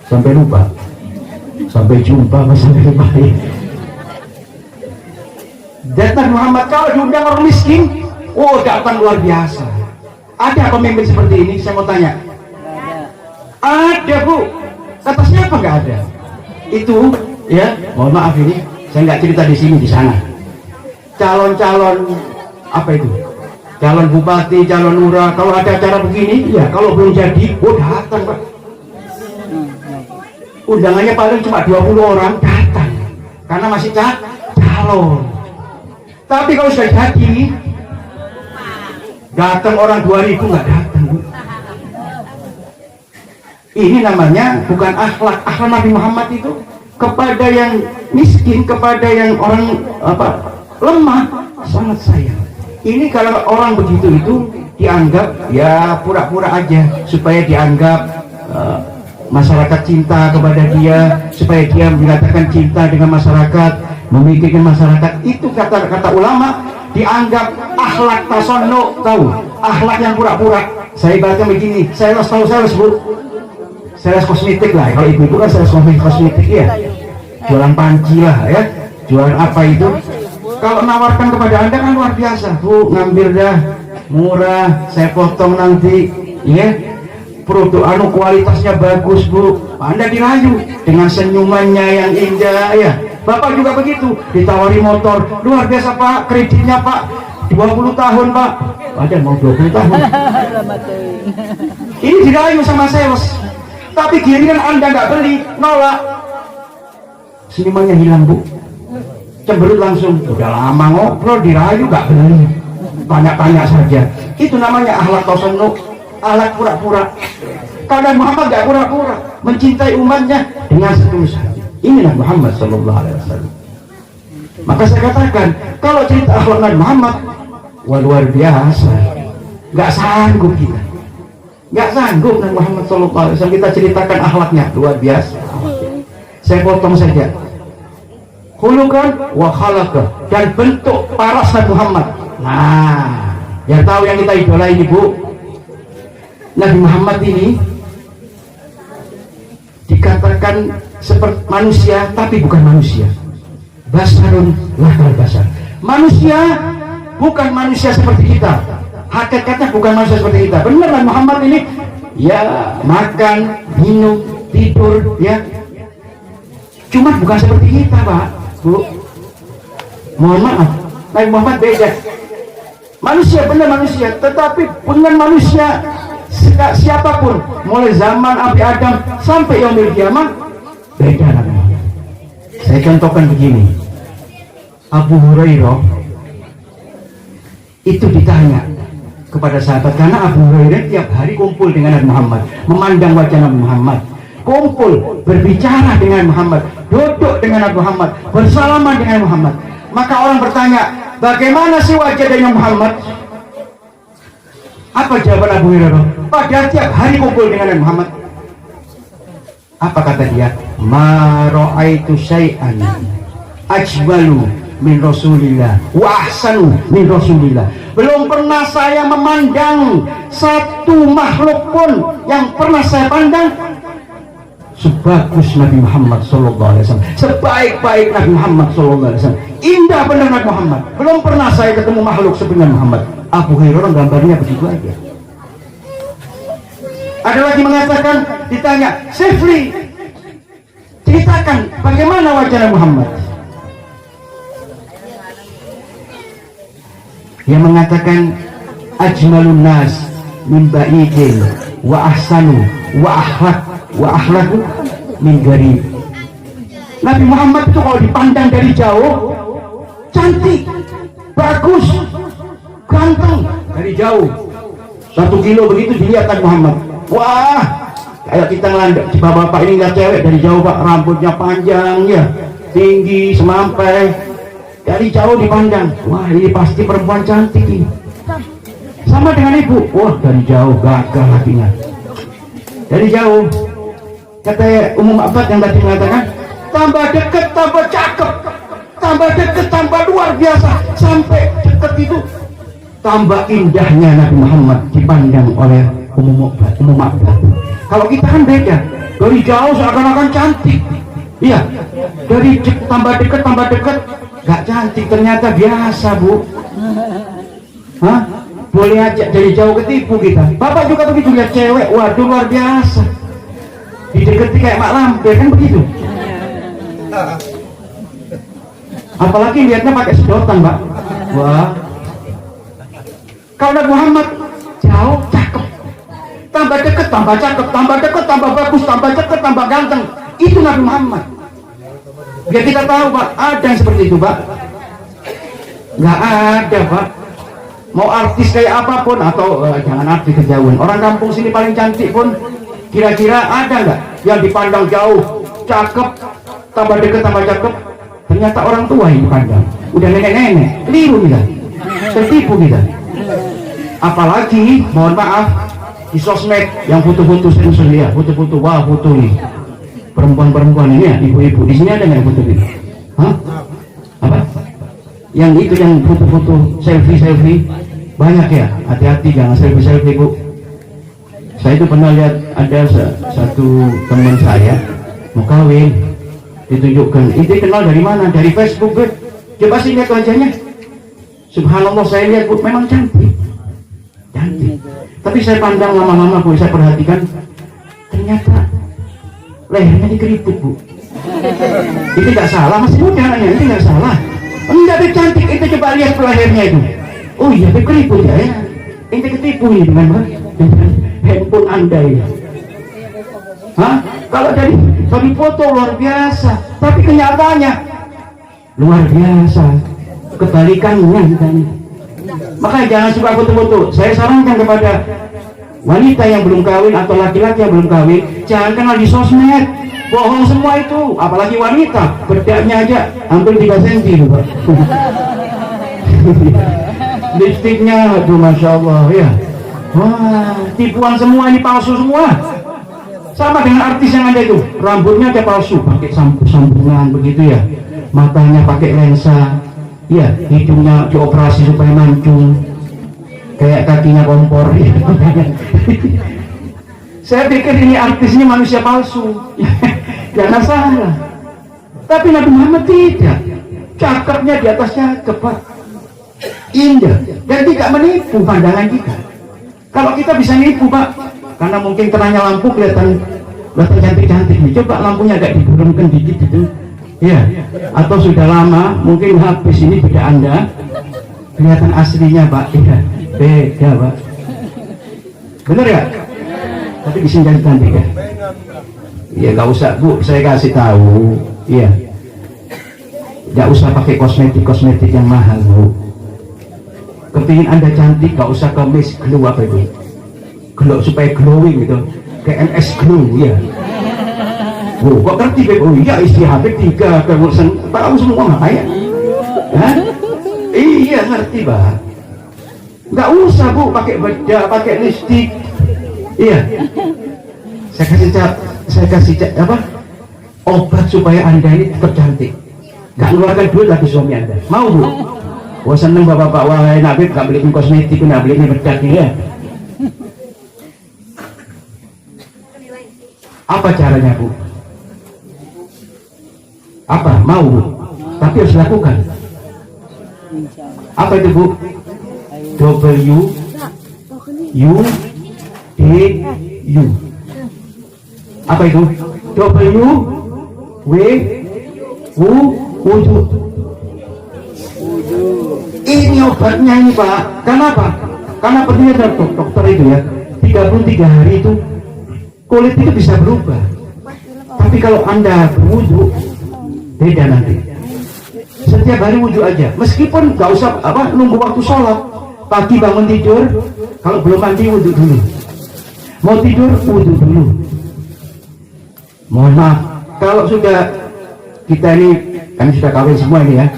Sampai lupa. Sampai jumpa, sampai baik. Datang Muhammad kalau diundang orang miskin, oh datang luar biasa. Ada pemimpin seperti ini? Saya mau tanya. Ada Bu. Kata siapa nggak ada? Itu ya, mohon maaf ini saya nggak cerita di sini, di sana. Calon-calon apa itu? Calon bupati, calon lurah, kalau ada acara begini, ya kalau belum jadi, oh datang Pak. Undangannya paling cuma 20 orang datang, karena masih calon. Tapi kalau sudah jadi, datang orang 2000 nggak datang Bu. Ini namanya bukan akhlak Nabi Muhammad itu kepada yang miskin, kepada yang orang lemah, sangat sayang. Ini kalau orang begitu itu dianggap ya pura-pura aja supaya dianggap masyarakat cinta kepada dia, supaya dia mengatakan cinta dengan masyarakat, memikirkan masyarakat. Itu kata ulama dianggap akhlak tasonno. Tahu akhlak yang pura-pura. Saya ibaratkan begini, sales Bu, sales kosmetik lah. Kalau ibu-ibu kan sales kosmetik ya, jualan panci lah ya, jualan apa itu. Kalau nawarkan kepada Anda kan luar biasa, Bu, ngambil dah, murah, saya potong nanti, ya, produk kualitasnya bagus Bu. Anda dirayu dengan senyumannya yang indah ya. Bapak juga begitu, ditawari motor, luar biasa Pak, kreditnya Pak, 20 tahun Pak. Ada mau 20 tahun. Ini dirayu sama sales. Tapi giliran Anda nggak beli, nolak. Senyumannya hilang Bu. Cemberut langsung, udah lama ngobrol dirayu gak beli, banyak-banyak saja. Itu namanya akhlak tasonno, akhlak pura-pura. Kalau Muhammad gak pura-pura, mencintai umatnya dengan setulus hati. Inilah Muhammad Sallallahu Alaihi Wasallam. Maka saya katakan, kalau cerita akhlak Nabi Muhammad, wah luar biasa. Gak sanggup kita, gak sanggup Nabi Muhammad Sallallahu Alaihi Wasallam kita ceritakan akhlaknya luar biasa. Saya potong saja. Khuluqan wa khalaqa, dan bentuk paras Nabi Muhammad. Nah, yang tahu yang kita idola ini Bu, Nabi Muhammad ini dikatakan seperti manusia tapi bukan manusia. Basarun lakal basar. Manusia bukan manusia seperti kita. Hakikatnya bukan manusia seperti kita. Benar Nabi Muhammad ini ya makan, minum, tidur ya. Cuma bukan seperti kita Pak, Bu. Mohon maaf, Nabi Muhammad beda. Manusia benar manusia, tetapi dengan manusia siapapun, mulai zaman Nabi Adam sampai yaumil kiamah, beda Nabi Muhammad. Saya contohkan begini. Abu Hurairah itu ditanya kepada sahabat, karena Abu Hurairah tiap hari kumpul dengan Nabi Muhammad, memandang wajah Nabi Muhammad, kumpul berbicara dengan Muhammad, duduk dengan Nabi Muhammad, bersalaman dengan Muhammad. Maka orang bertanya, bagaimana sih wajah dengan Muhammad? Apa jawaban Abu Hurairah? Padahal tiap hari kumpul dengan Nabi Muhammad. Apa kata dia? Ma ra'aitu syai'an ajmalu min Rasulillah wa ahsanu min Rasulillah. Belum pernah saya memandang satu makhluk pun yang pernah saya pandang sebagus Nabi Muhammad Sallallahu Alaihi Wasallam, sebaik-baik Nabi Muhammad Sallallahu Alaihi Wasallam. Indah benar Nabi Muhammad. Belum pernah saya ketemu makhluk seperti Muhammad. Abu Hurairah gambarnya begitu aja. Ada lagi mengatakan, ditanya, Sifli, ceritakan bagaimana wajah Nabi Muhammad. Yang mengatakan ajmalun nas min ba'idin wa ahsanu wa akhlaqu min garib. Nabi Muhammad itu kalau dipandang dari jauh cantik, bagus, ganteng, dari jauh 1 kilo begitu dilihat Nabi Muhammad. Wah, kayak kita ngelandek. Bapak ini nggak cewek dari jauh Pak, rambutnya panjang ya, tinggi semampai, dari jauh dipandang. Wah, ini pasti perempuan cantik ini. Sama dengan ibu. Wah, dari jauh gagah hatinya. Dari jauh. Kata Ummu Ma'bad yang tadi mengatakan, tambah dekat tambah cakep, tambah dekat tambah luar biasa. Sampai dekat itu tambah indahnya Nabi Muhammad dipandang oleh Ummu Ma'bad. Kalau kita kan beda, dari jauh seakan-akan cantik, iya, dari tambah dekat gak cantik, ternyata biasa Bu. Hah? Boleh aja dari jauh ketipu kita. Bapak juga begitu lihat cewek, waduh luar biasa, didekati kayak mak lampir kan begitu. Apalagi lihatnya pakai sedotan Pak. Wah, kalau Nabi Muhammad jauh cakep, tambah dekat tambah cakep, tambah dekat tambah bagus, tambah dekat tambah ganteng. Itu Nabi Muhammad. Biar kita tahu Pak, ada yang seperti itu Pak? Nggak ada Pak. Mau artis kayak apapun, atau jangan artis kejauhan, orang kampung sini paling cantik pun, kira-kira ada nggak yang dipandang jauh cakep, tambah dekat tambah cakep, ternyata orang tua yang dipandang, udah nenek-nenek, keliru kita, tertipu kita. Apalagi mohon maaf di sosmed yang foto-foto sensor ya, foto-foto, wah foto nih perempuan-perempuan ini ya, ibu-ibu di sini ada nggak foto ini? Hah? Apa? Yang itu yang foto-foto selfie banyak ya, hati-hati jangan selfie Bu. Saya itu pernah lihat ada satu teman saya mau kawin, ditunjukkan, ini kenal dari mana? Dari Facebook Bu. Coba sih lihat wajahnya, subhanallah, saya lihat Bu, memang cantik. Tapi saya pandang lama-lama Bu, saya perhatikan, ternyata lehernya dikeriput Bu. Itu nggak salah, masih muda anaknya, ini nggak salah. Enggak, dia cantik, itu coba lihat lehernya itu. Oh iya, dia keriput ya, ini ketipu nih dengan handphone Anda ya. Hah? Kalau dari foto luar biasa, tapi kenyataannya luar biasa, kebalikannya kita nih. Makanya jangan suka foto-foto. Saya sarankan kepada wanita yang belum kawin atau laki-laki yang belum kawin, jangan kenal di sosmed, bohong semua itu. Apalagi wanita, bedaknya aja hampir 3 cm Pak. Lipstiknya, aduh masya Allah ya. Wah, tipuan semua ini, palsu semua. Sama dengan artis yang ada itu, rambutnya aja palsu, pakai sambungan begitu ya, matanya pakai lensa, ya, hidungnya dioperasi supaya mancung, kayak kakinya kompor. Saya pikir ini artis ini manusia palsu. Jangan salah. Tapi Nabi Muhammad tidak. Cakepnya di atas cakep Pak. Indah dan tidak menipu pandangan kita. Kalau kita bisa nipu Pak, karena mungkin terangnya lampu kelihatan cantik-cantik nih. Coba lampunya agak diburungkan dikit gitu. Ya, atau sudah lama mungkin habis ini beda Anda. Kelihatan aslinya Pak. Iya, beda Pak. Bener ya? Tapi di sini cantik ya. Iya, nggak usah Bu, saya kasih tahu. Iya, nggak usah pakai kosmetik yang mahal Bu. Kepingin Anda cantik, nggak usah ke Miss Glow apa itu, glow supaya glowing gitu, ke MS Glow ya. Bu, kok ngerti Beb? Oh iya, istri Habib 3 kemudian tahu semua ya. Hah? Iya ngerti Pak. Nggak usah Bu pakai bedak, pakai lipstik. Iya, saya kasih apa obat supaya Anda ini tetap cantik, nggak ngeluarkan duit lagi suami Anda. Mau Bu? Wah seneng bapak-bapak, wah Nabi nggak beliin kosmetik, nggak beliin bedak ya. Apa caranya Bu? Apa? Mau Bu? Tapi harus lakukan. Apa itu Bu? W-U-D-U. Apa itu? W-U-Wudhu. Ini obatnya ini Pak. Kenapa? Karena penelitian dokter itu ya, 33 hari itu kulit itu bisa berubah. Tapi kalau Anda berwudhu, beda nanti. Setiap hari wudhu aja, meskipun nggak usah nunggu waktu sholat. Pagi bangun tidur, kalau belum mandi wudhu dulu. Mau tidur wudhu dulu. Mohon maaf, kalau sudah kita ini kan sudah kawin semua ini ya,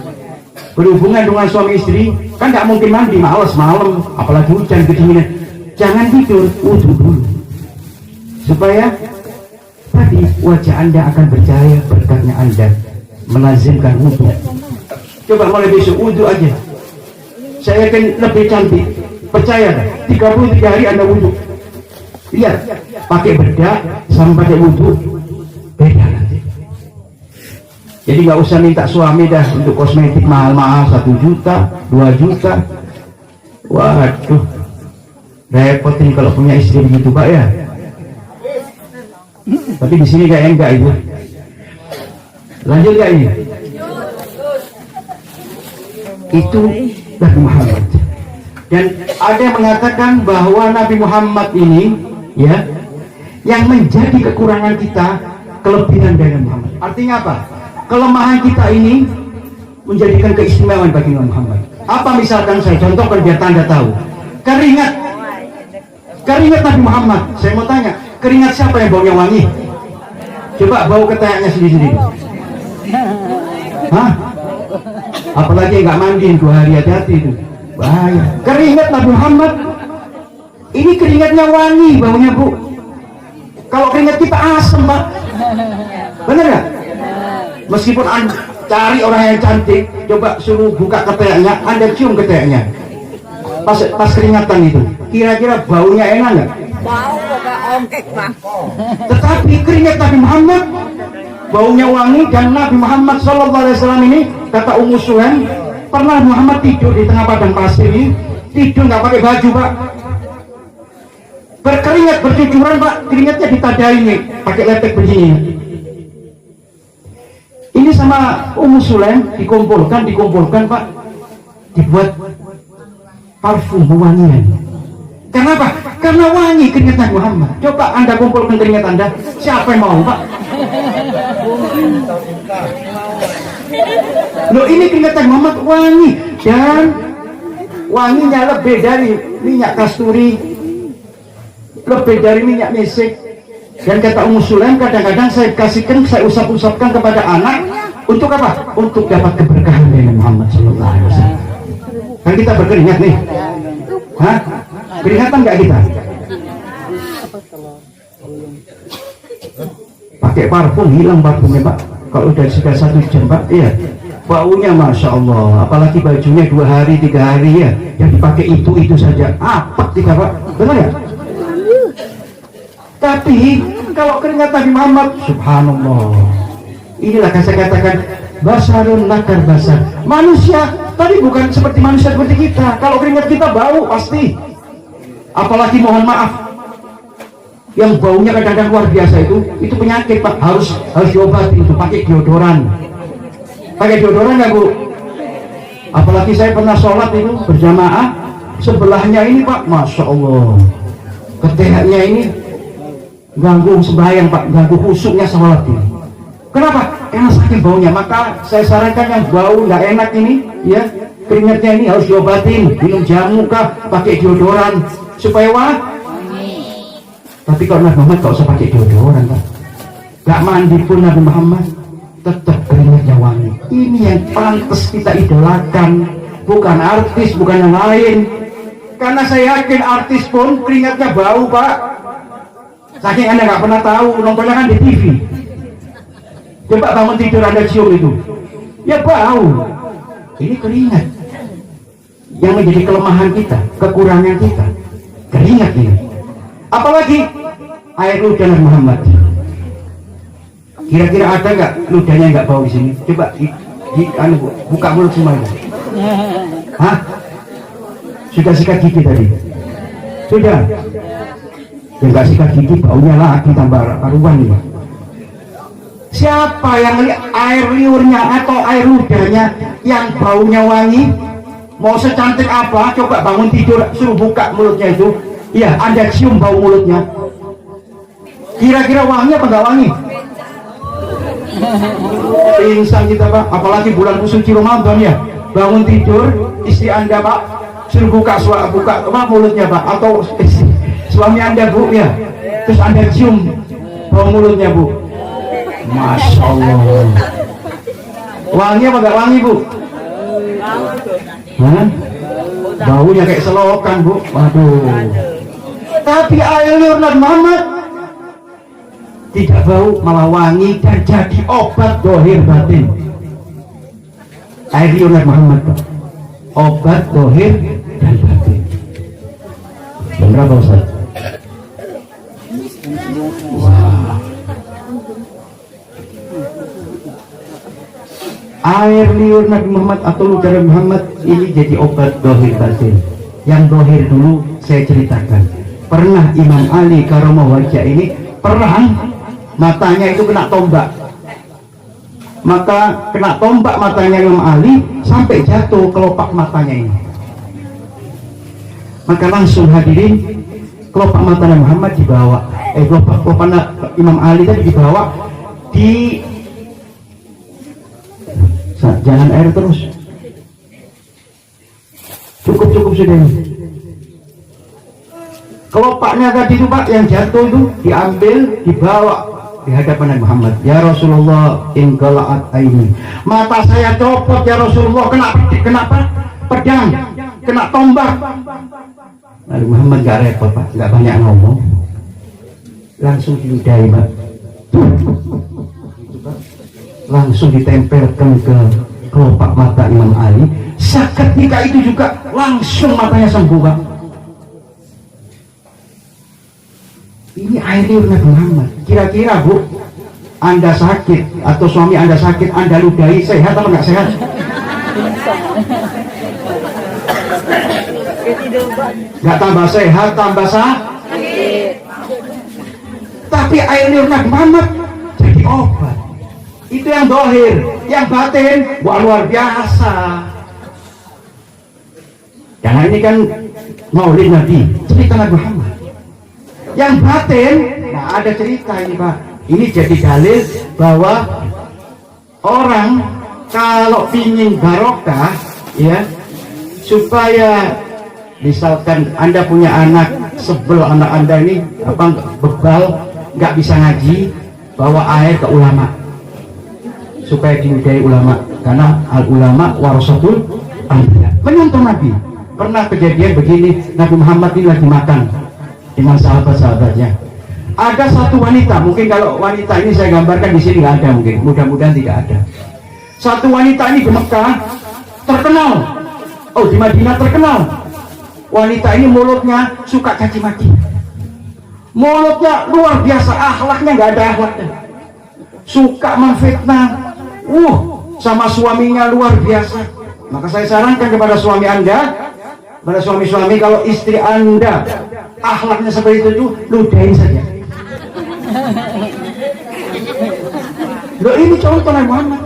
berhubungan dengan suami istri, kan nggak mungkin mandi, males malam, apalagi hujan kedinginan. Jangan tidur, wudhu dulu, supaya tadi wajah Anda akan bercahaya berkatnya Anda melazimkan wudhu. Coba mulai besok wudhu aja, saya akan lebih cantik, percaya dah. 33 hari Anda wudhu, lihat, pakai bedak sama pakai wudhu beda nanti. Jadi nggak usah minta suami dah untuk kosmetik mahal-mahal 1 juta, 2 juta. Waduh, repotin kalau punya istri begitu Pak ya. Tapi di sini kayak enggak Ibu. Lanjut gak ini? Itu Nabi Muhammad. Dan ada yang mengatakan bahwa Nabi Muhammad ini ya, yang menjadi kekurangan kita, kelebihan dari Muhammad. Artinya apa? Kelemahan kita ini menjadikan keistimewaan bagi Nabi Muhammad. Apa misalkan saya contohkan biar Anda tahu. Keringat Nabi Muhammad. Saya mau tanya, keringat siapa yang baunya wangi? Coba bau ketayaknya sendiri-sendiri. Hah? Apalagi nggak mandi 2 hari, hati-hati itu. Bahaya. Keringat Nabi Muhammad. Ini keringatnya wangi baunya Bu. Kalau keringat kita asam Pak. Bener nggak? Meskipun Anda cari orang yang cantik, coba suruh buka ketayaknya, Anda cium ketayaknya. Pas keringatan itu, kira-kira baunya enak nggak? Bau gak ongkek Pak. Tetapi keringat Nabi Muhammad baunya wangi. Dan Nabi Muhammad SAW ini, kata Ummu Sulaim, pernah Muhammad tidur di tengah padang pasir ini, tidur nggak pakai baju Pak, berkeringat bercucuran Pak, keringatnya ditadai nih pakai lepek begini. Ini sama Ummu Sulaim dikumpulkan Pak, dibuat parfum wangian. Kenapa? Karena wangi keringat Nabi Muhammad. Coba Anda kumpulkan keringat Anda, siapa yang mau Pak? Loh, ini keringat Nabi Muhammad wangi, dan wanginya lebih dari minyak kasturi, lebih dari minyak mesik. Dan kata Ummu Sulaim, kadang-kadang saya kasihkan, saya usap-usapkan kepada anak. Untuk apa? Untuk dapat keberkahan dari Muhammad SAW. Kan kita berkeringat nih. Hah? Keringatan nggak kita? Pakai parfum, hilang parfumnya Pak. Kalau udah sudah 1 jam Pak, iya. Baunya Masya Allah. Apalagi bajunya 2 hari, 3 hari ya, yang dipakai itu saja. Apa kita Pak? Benar ya? Tapi kalau keringat Nabi Muhammad, subhanallah, inilah saya katakan basarun nakar basar. Manusia tadi bukan seperti manusia seperti kita. Kalau keringat kita bau pasti. Apalagi mohon maaf, yang baunya kadang-kadang luar biasa itu penyakit Pak. Harus diobati itu, pakai deodoran. Pakai deodoran nggak Bu? Apalagi saya pernah sholat itu berjamaah, sebelahnya ini Pak, Masya Allah, ketehaknya ini ganggu sembahyang Pak, ganggu khusyuknya sholat ini. Kenapa? Karena saking baunya. Maka saya sarankan yang bau nggak enak ini ya, keringatnya ini harus diobatin, minum jamu kah, pakai deodoran supaya wangi. Tapi kalau Nabi Muhammad nggak usah pakai deodoran Pak, nggak mandi pun Nabi Muhammad tetap keringatnya wangi. Ini yang pantas kita idolakan, bukan artis, bukan yang lain. Karena saya yakin artis pun keringatnya bau Pak. Saking Anda nggak pernah tahu, nontonnya kan di TV. Coba bangun tidur Anda cium itu, ya bau. Ini keringat yang menjadi kelemahan kita, kekurangan kita, keringat ini. Apalagi air ludah Nabi Muhammad. Kira-kira ada nggak ludahnya nggak bau di sini? Coba buka mulut semuanya. Hah? Sudah sikat gigi tadi? Sudah? Ya nggak sikat gigi, baunya lagi tambah karuan nih. Siapa yang lihat air liurnya atau air ludahnya yang baunya wangi? Mau secantik apa? Coba bangun tidur suruh buka mulutnya itu. Iya, Anda cium bau mulutnya. Kira-kira wangi apa nggak wangi? Pingsan kita Pak. Apalagi bulan suci Ramadan ya. Bangun tidur, istri Anda Pak suruh buka apa mulutnya Pak, atau suami Anda Bu ya, terus Anda cium bau mulutnya Bu, Masya Allah, wangi apa enggak wangi Bu? Hah? Baunya kayak selokan Bu, waduh. Tapi air liur Nabi Muhammad tidak bau, malah wangi dan jadi obat dohir batin. Air liur Nabi Muhammad Pak, obat dohir dan batin. Berapa Ustaz? Wah. Air liur Nabi Muhammad atau ludah Nabi Muhammad ini jadi obat dohir batin. Yang dohir dulu saya ceritakan. Pernah Imam Ali karomah wajah ini perang, matanya itu kena tombak. Maka kena tombak matanya Imam Ali sampai jatuh kelopak matanya ini. Maka langsung hadirin, kelopak mata Nabi Muhammad dibawa, kelopak Imam Ali tadi dibawa di, jangan air terus, cukup sudah ini. Kelopaknya tadi itu Pak yang jatuh itu diambil, dibawa di hadapan Nabi Muhammad. Ya Rasulullah, inggala'at aini, mata saya copot ya Rasulullah, kena pedang, kena tombak. Nabi Muhammad gak repot Pak, gak banyak ngomong, langsung diludahi Pak, langsung ditempelkan ke kelopak mata Imam Ali. Seketika itu juga langsung matanya sembuh Pak. Ini air liur Nabi Muhammad. Kira-kira Bu, Anda sakit atau suami Anda sakit, Anda ludahi, sehat atau nggak sehat? Nggak tambah sehat, tambah sakit. Tapi air liur Nabi Muhammad jadi obat. Itu yang dohir, yang batin wah luar biasa. Karena ini kan Maulid Nabi, cerita Nabi Muhammad. Yang batin, nah ada cerita ini Pak. Ini jadi dalil bahwa orang kalau ingin barokah, ya, supaya misalkan Anda punya anak sebel, anak Anda ini apa bebal, nggak bisa ngaji, bawa air ke ulama supaya diludahi ulama, karena al ulama warasatul anbiya. Menonton Nabi pernah kejadian begini, Nabi Muhammad ini lagi makan dengan sahabat-sahabatnya. Ada satu wanita, mungkin kalau wanita ini saya gambarkan di sini nggak ada, mungkin mudah-mudahan tidak ada. Satu wanita ini di Mekah terkenal, di Madinah terkenal. Wanita ini mulutnya suka caci maki, mulutnya luar biasa, akhlaknya nggak ada akhlaknya, suka memfitnah, sama suaminya luar biasa. Maka saya sarankan kepada suami Anda, pada suami-suami, kalau istri Anda akhlaknya seperti itu, ludahin saja. Loh, ini contoh Nabi Muhammad.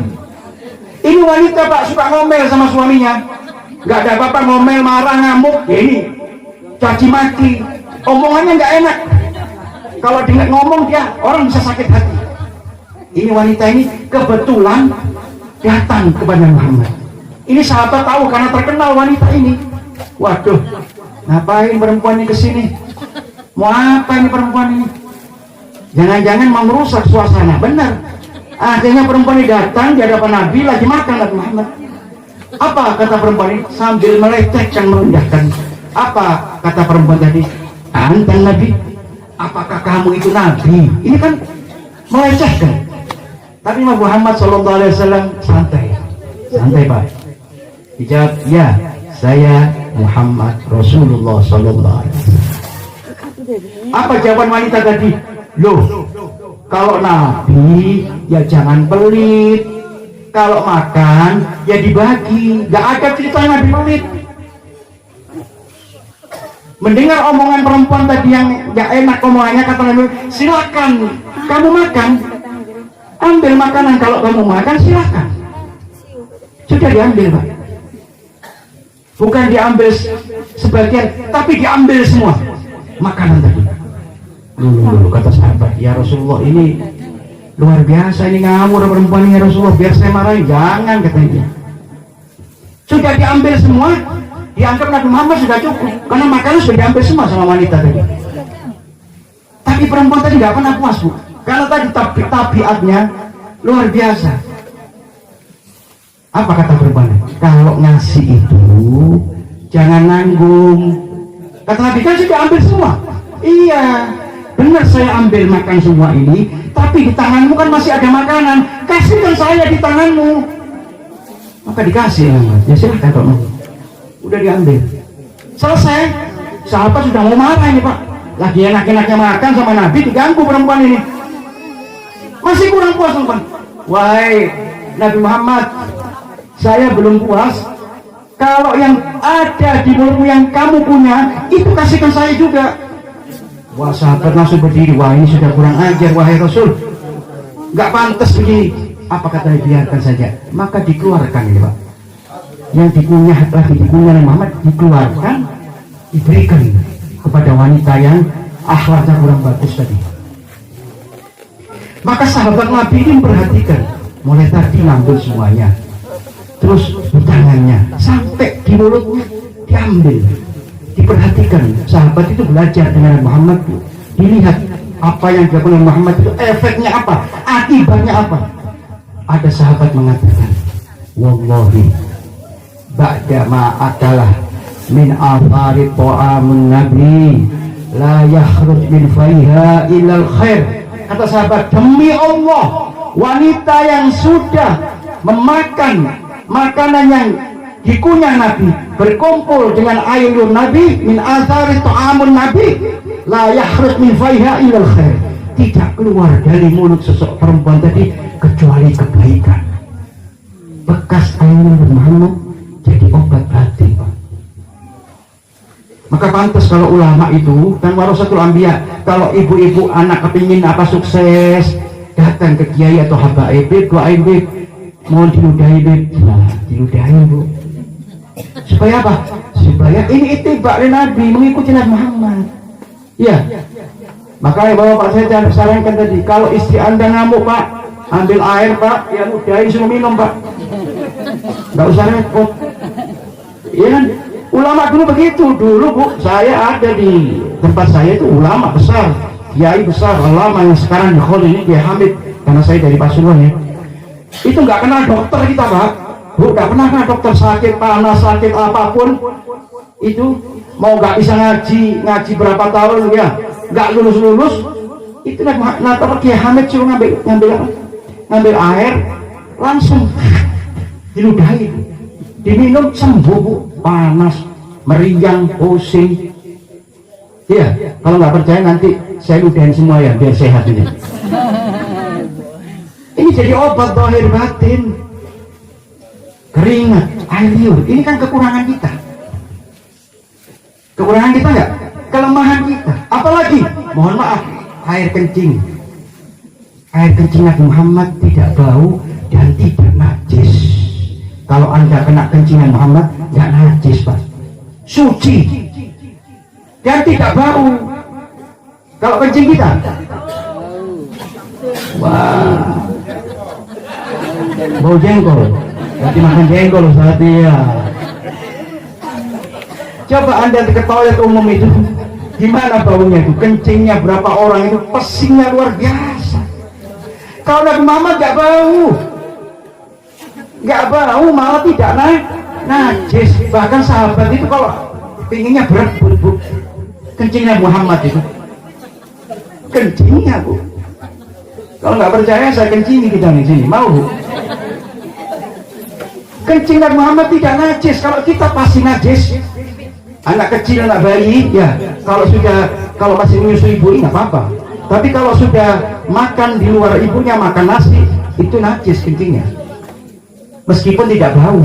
Ini wanita Pak suka ngomel sama suaminya, nggak ada apa-apa, ngomel, marah, ngamuk, ya ini caci maki, omongannya nggak enak. Kalau dengar ngomong dia, orang bisa sakit hati. Ini wanita ini kebetulan datang kepada Muhammad. Ini sahabat tahu karena terkenal wanita ini. Waduh, ngapain perempuan ini kesini? Mau apa ini perempuan ini? Jangan-jangan mau merusak suasana. Benar. Akhirnya perempuan ini datang di hadapan Nabi, lagi makan Nabi Muhammad. Apa kata perempuan ini? Sambil melecehkan, merendahkan. Apa kata perempuan tadi? Anta Nabi? Apakah kamu itu Nabi? Ini kan melecehkan. Tapi Muhammad SAW santai. Santai Pak. Dijawab, ya, saya Muhammad Rasulullah SAW. Apa jawaban wanita tadi? Loh, kalau Nabi ya jangan pelit, kalau makan ya dibagi, gak ada cerita Nabi pelit. Mendengar omongan perempuan tadi yang gak enak omongannya, kata Nabi, silakan kamu makan, ambil makanan, kalau kamu makan silakan. Sudah diambil Pak, bukan diambil sebagian, tapi diambil semua makanan tadi. Dulu kata sahabat, ya Rasulullah, ini luar biasa, ini ngawur perempuan ini ya Rasulullah, biar saya marahin. Jangan, katanya. Sudah diambil semua, dianggap Nabi Muhammad sudah cukup karena makanan sudah diambil semua sama wanita tadi. Tapi perempuan tadi nggak pernah puas, Bu, karena tadi tabiatnya luar biasa. Apa kata perempuan? Kalau ngasih itu jangan nanggung. Kata Nabi, kan sudah ambil semua. Iya, benar, saya ambil makan semua ini, tapi di tanganmu kan masih ada makanan, kasihkan saya di tanganmu. Maka dikasih, ya silahkan Pak. Udah diambil, selesai. Sahabat sudah mau marah ini, Pak, lagi enak-enaknya makan sama Nabi, diganggu perempuan ini. Masih kurang puas perempuan. Wahai Nabi Muhammad, saya belum puas. Kalau yang ada di mulutmu yang kamu punya, itu kasihkan saya juga. Wah, sahabat langsung berdiri. Wah, ini sudah kurang ajar, wahai Rasul, nggak pantas begini. Apa katanya? Biarkan saja. Maka dikeluarkan ini, Pak. Yang dikunyah lagi, dikunyah Nabi Muhammad, dikeluarkan, diberikan kepada wanita yang akhlaknya kurang bagus tadi. Maka sahabat Nabi ini memperhatikan, mulai tadi ngambil semuanya, terus di tangannya sampai di mulutnya diambil. Diperhatikan, sahabat itu belajar dengan Muhammad, dilihat apa yang dilakukan Muhammad itu efeknya apa, akibatnya apa. Ada sahabat mengatakan, wallahi ba'da ma akalah min athari ta'amun nabi la yakhruj min faiha illal khair. Kata sahabat, demi Allah, wanita yang sudah memakan makanan yang dikunyah Nabi, berkumpul dengan air liur Nabi, min athari ta'amun nabi la yakhruj min faiha illal khair, tidak keluar dari mulut sosok perempuan tadi kecuali kebaikan. Bekas air liur Muhammad jadi obat batin, Pak. Maka pantas kalau ulama itu dan warasatul anbiya, kalau ibu-ibu anak kepingin apa sukses, datang ke kiai atau habaib, doain bib, mohon diludahi bib. Nah, diludahi, Bu. Supaya apa? Supaya ini ittiba' li Nabi, mengikuti Nabi Muhammad. Iya. Makanya Bapak saya sarankan tadi, kalau istri Anda ngamuk, Pak, ambil air, Pak, ya ludahi, suruh minum, Pak. Nggak usah repot. Iya kan? Ulama dulu begitu. Dulu, Bu, saya ada di tempat saya itu ulama besar, kiai besar, ulama yang sekarang di Khol ini, Kiai Hamid, karena saya dari Pasuruan ya. Itu nggak kenal dokter kita, Pak. Bu, nggak pernah kenal dokter, sakit panas, sakit apapun itu, mau nggak bisa ngaji berapa tahun ya, nggak lulus itu. Nah, Kiai Hamid cuma ngambil air, langsung diludahi, diminum, sembuh, Bu. Panas, meriang, pusing. Iya, kalau nggak percaya nanti saya ludahin semua ya, biar sehat ini. Ini jadi obat zahir batin. Keringat, air liur, ini kan kekurangan kita. Kekurangan kita nggak? Kelemahan kita. Apalagi, mohon maaf, air kencing. Air kencing Nabi Muhammad tidak bau dan tidak najis. Kalau Anda kena kencingan Muhammad, nggak najis, Pak, suci dan tidak bau. Kalau kencing kita, wah, bau jengkol. Nanti makan jengkol saat dia. Coba Anda ke toilet umum itu, gimana baunya itu? Kencingnya berapa orang itu pesingnya luar biasa. Kalau Nabi Muhammad nggak bau, malah tidak najis. Bahkan sahabat itu kalau pinginnya berebut, Bu, kencingnya Muhammad itu, kencingnya, Bu. Kalau nggak percaya saya kencingi kita di sini, mau, Bu? Kencing Nabi Muhammad tidak najis. Kalau kita pasti najis. Anak kecil, anak bayi, ya kalau masih menyusui ibu nggak apa-apa. Tapi kalau sudah makan di luar ibunya, makan nasi, itu najis kencingnya, meskipun tidak bau.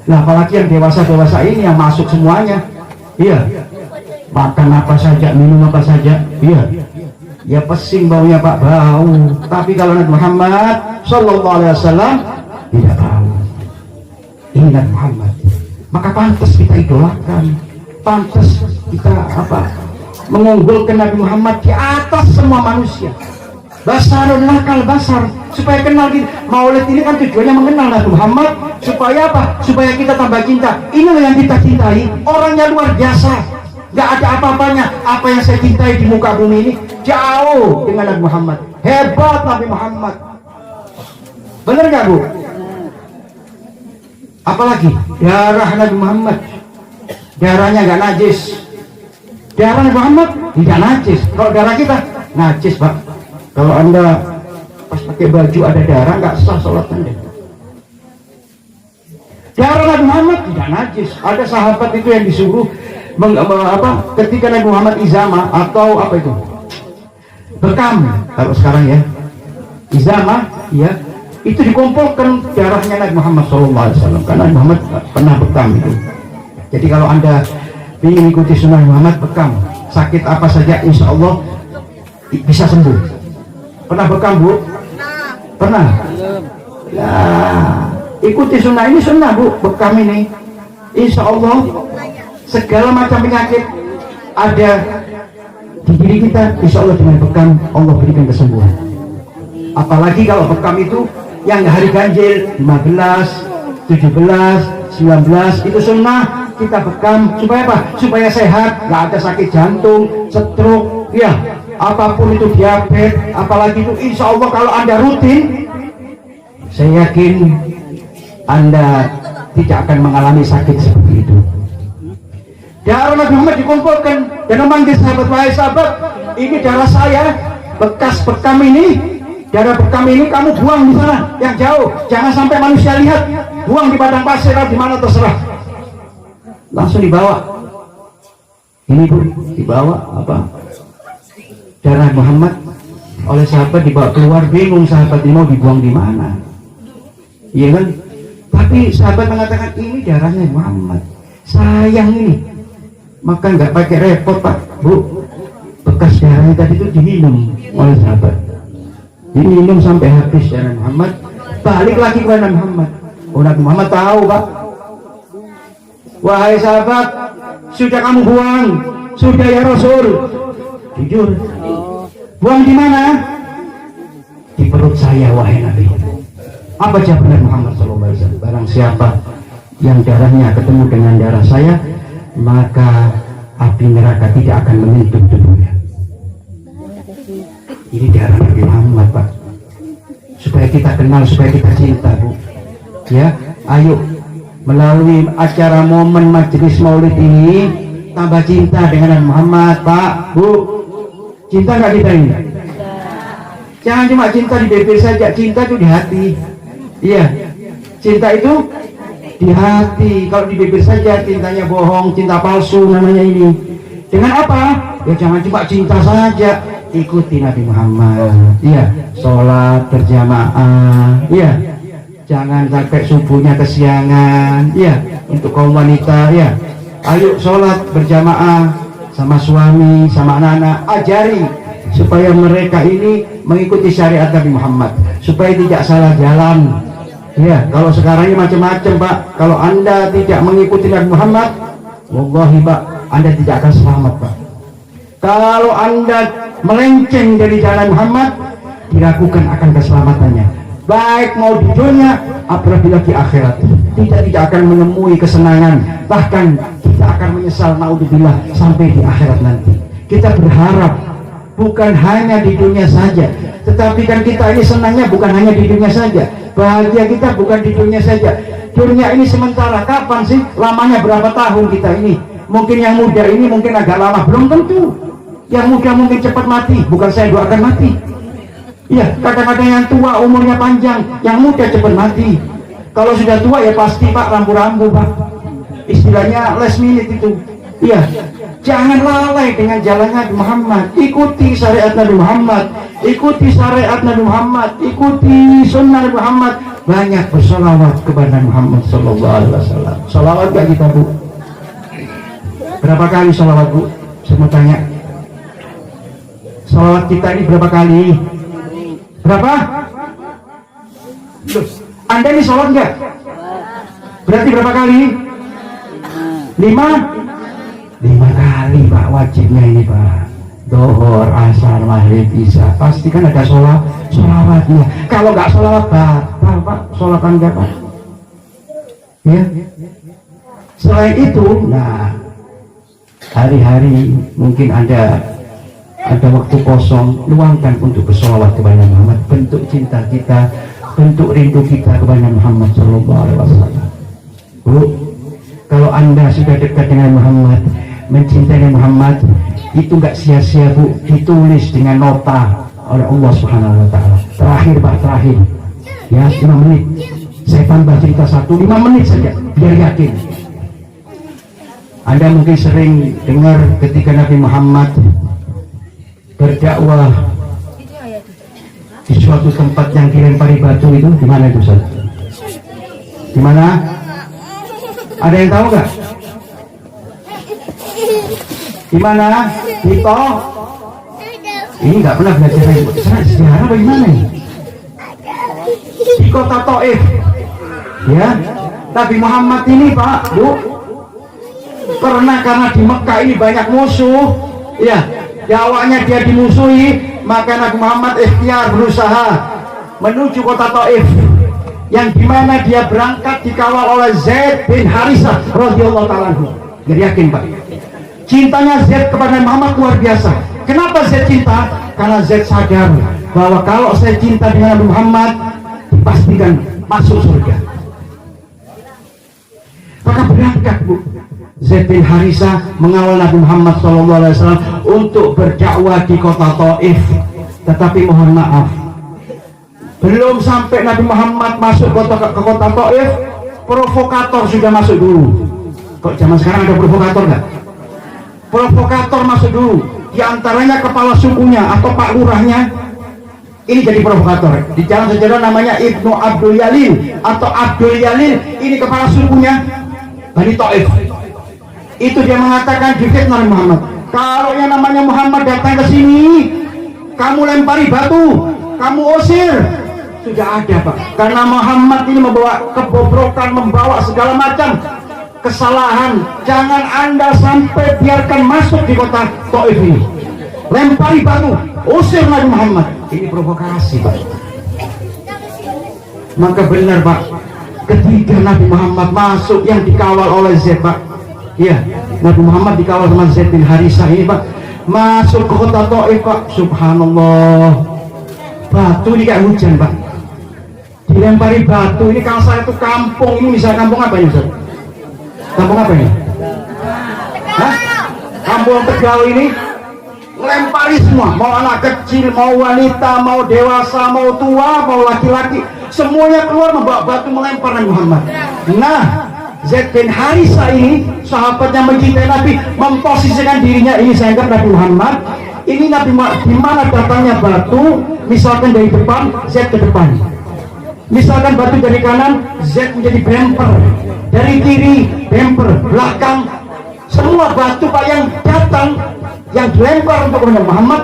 Nah, apalagi yang dewasa ini yang masuk semuanya, iya, makan apa saja, minum apa saja, iya, ya pesing baunya, Pak, bau. Tapi kalau Nabi Muhammad Sallallahu Alaihi Wasallam tidak bau. Ini Nabi Muhammad. Maka pantas kita idolakan, pantas kita mengunggulkan Nabi Muhammad di atas semua manusia. Basarun lakal basar, supaya kenal kita. Maulid ini kan tujuannya mengenal Nabi Muhammad, supaya apa? Supaya kita tambah cinta. Inilah yang kita cintai, orangnya luar biasa, nggak ada apa-apanya. Apa yang saya cintai di muka bumi ini jauh dengan Nabi Muhammad. Hebat Nabi Muhammad, bener nggak Bu? Apalagi darah Nabi Muhammad, darahnya nggak najis. Darah Nabi Muhammad tidak najis. Kalau darah kita najis Pak. Kalau Anda pas pakai baju ada darah, nggak sah sholat Anda. Darah Nabi Muhammad tidak najis. Ada sahabat itu yang disuruh ketika Nabi Muhammad izama atau apa itu, bekam kalau sekarang ya, izama ya, itu dikumpulkan darahnya Nabi Muhammad SAW, karena Nabi Muhammad pernah bekam itu. Jadi kalau Anda ingin ikuti sunnah Muhammad, bekam sakit apa saja insya Allah bisa sembuh. Pernah bekam Bu? Pernah? Ya, ikuti sunnah ini, sunnah Bu, bekam ini insya Allah segala macam penyakit ada di diri kita, insya Allah dengan bekam Allah berikan kesembuhan. Apalagi kalau bekam itu yang hari ganjil 15, 17, 19 itu sunnah kita bekam supaya apa? Supaya sehat, nggak ada sakit jantung, stroke, ya apapun itu, diabetes, apalagi itu insya Allah kalau Anda rutin, saya yakin Anda tidak akan mengalami sakit seperti itu. Darah Nabi Muhammad dikumpulkan dan memanggil sahabat, wahai sahabat, ini darah saya, bekas bekam ini, darah bekam ini kamu buang di sana yang jauh, jangan sampai manusia lihat, buang di padang pasir di mana terserah. Langsung dibawa. Ini Bu, dibawa apa? Darah Muhammad oleh sahabat dibawa keluar, bingung sahabat ini mau dibuang di mana, iya kan? Tapi sahabat mengatakan ini darahnya Muhammad, sayang ini, maka nggak pakai repot Pak Bu, bekas darahnya tadi itu diminum oleh sahabat, diminum sampai habis darah Muhammad, balik lagi kepada Muhammad. Oh, Nabi Muhammad tahu Pak, wahai sahabat, sudah kamu buang, sudah ya Rasul, jujur. Buang di mana? Di perut saya wahai Nabi. Apa jawaban Muhammad SAW? Barang siapa yang darahnya ketemu dengan darah saya, maka api neraka tidak akan menyentuh tubuhnya. Ini darah Nabi Muhammad Pak, supaya kita kenal, supaya kita cinta Bu. Ya, ayo melalui acara momen majelis maulid ini tambah cinta dengan Nabi Muhammad Pak Bu. Cinta nggak kita ini? Jangan cuma cinta di bibir saja, cinta itu di hati. Iya, cinta itu di hati. Kalau di bibir saja cintanya bohong, cinta palsu namanya ini. Dengan apa? Ya jangan cuma cinta saja, ikuti Nabi Muhammad. Iya, sholat berjamaah. Iya, jangan sampai subuhnya kesiangan. Iya, untuk kaum wanita. Iya, ayo sholat berjamaah sama suami, sama anak-anak, ajari supaya mereka ini mengikuti syariat Nabi Muhammad, supaya tidak salah jalan. Ya, kalau sekarang ini macam-macam Pak, kalau Anda tidak mengikuti Nabi Muhammad, wallahi Pak, Anda tidak akan selamat Pak. Kalau Anda melenceng dari jalan Muhammad, diragukan akan keselamatannya, baik mau di dunia apabila di akhirat. Tidak akan menemui kesenangan, bahkan kita akan menyesal naudzubillah sampai di akhirat nanti. Kita berharap bukan hanya di dunia saja, tetapi kan kita ini senangnya bukan hanya di dunia saja, bahagia kita bukan di dunia saja. Dunia ini sementara, kapan sih? Lamanya berapa tahun kita ini? Mungkin yang muda ini mungkin agak lama, belum tentu. Yang muda mungkin cepat mati, bukan saya doakan mati. Iya, kadang-kadang yang tua umurnya panjang, yang muda cepat mati. Kalau sudah tua ya pasti Pak rambu-rambu Pak, istilahnya last minute itu. Iya, jangan lalai dengan jalan Nabi Muhammad, ikuti syariat Nabi Muhammad, ikuti syariat Nabi Muhammad, ikuti sunnah Nabi Muhammad, banyak bersolawat kepada Nabi Muhammad SAW. Solawat gak kita Bu? Berapa kali solawat Bu? Saya mau tanya, solawat kita ini berapa kali? Berapa? Loh, Anda ini sholat enggak? Berarti berapa kali? 5? 5 kali Pak, wajibnya ini Pak. Dohor, asar, maghrib, isya, pasti kan ada sholawatnya. Kalau nggak sholawat batal Pak, sholawat enggak Pak? Ya. Selain itu, nah hari-hari mungkin ada waktu kosong, luangkan untuk bersolawat kepada Muhammad, bentuk cinta kita, bentuk rindu kita kepada Muhammad Sallallahu Alaihi Wasallam. Bu, kalau Anda sudah dekat dengan Muhammad, mencintai Muhammad, itu nggak sia-sia Bu, ditulis dengan nota oleh Allah Subhanahu Wa Taala. Terakhir Pak, terakhir, ya 5 menit. Saya tambah cerita 5 menit saja, biar yakin. Anda mungkin sering dengar ketika Nabi Muhammad berdakwah di suatu tempat yang dilempari batu itu, di mana itu Ustaz? Di mana? Ada yang tahu nggak? Di mana? Tito? Ini nggak pernah belajar sejarah bagaimana ini? Di kota Taif, ya. Nabi Muhammad ini Pak, Bu, karena di Mekah ini banyak musuh, ya, awalnya dia dimusuhi, maka Nabi Muhammad ikhtiar berusaha menuju kota Taif, yang dimana dia berangkat dikawal oleh Zaid bin Harisah radhiyallahu ta'ala anhu. Jadi yakin Pak, cintanya Zaid kepada Muhammad luar biasa. Kenapa Zaid cinta? Karena Zaid sadar bahwa kalau saya cinta dengan Nabi Muhammad, dipastikan masuk surga. Maka berangkat Bu, Zaid bin Harisah mengawal Nabi Muhammad SAW untuk berdakwah di kota Taif. Tetapi mohon maaf, belum sampai Nabi Muhammad masuk ke kota Taif, provokator sudah masuk dulu. Kok zaman sekarang ada provokator nggak? Provokator masuk dulu. Di antaranya kepala sukunya atau Pak Lurahnya, ini jadi provokator. Di jalan sejarah namanya Ibnu Abdul Yalil atau Abdul Yalil. Ini kepala sukunya Bani Taif. Itu dia mengatakan di fitnah Muhammad, kalau yang namanya Muhammad datang ke sini, kamu lempari batu, kamu usir. Sudah ada Pak, karena Muhammad ini membawa kebobrokan, membawa segala macam kesalahan. Jangan Anda sampai biarkan masuk di kota Taif ini. Lempari batu, usir Nabi Muhammad. Ini provokasi Pak. Maka benar Pak, ketika Nabi Muhammad masuk yang dikawal oleh Zaid Pak, ya, Nabi Muhammad dikawal sama Zaid bin Harisah ini Pak, masuk ke kota Taif Pak, subhanallah, batu ini kayak hujan Pak, dilempari batu. Ini kalau saya itu kampung, ini misalnya kampung apa ini Ustaz? Kampung apa ini? Hah? Kampung Tegal ini melempari semua, mau anak kecil, mau wanita, mau dewasa, mau tua, mau laki-laki, semuanya keluar membawa batu melempar Nabi Muhammad. Nah, Zaid bin Harisah ini sahabatnya mencintai Nabi, memposisikan dirinya ini saya anggap Nabi Muhammad. Ini Nabi di mana datangnya batu, misalkan dari depan, Zaid ke depan. Misalkan batu dari kanan, Zaid menjadi bumper, dari kiri bumper, belakang, semua batu Pak yang datang, yang dilempar untuk Nabi Muhammad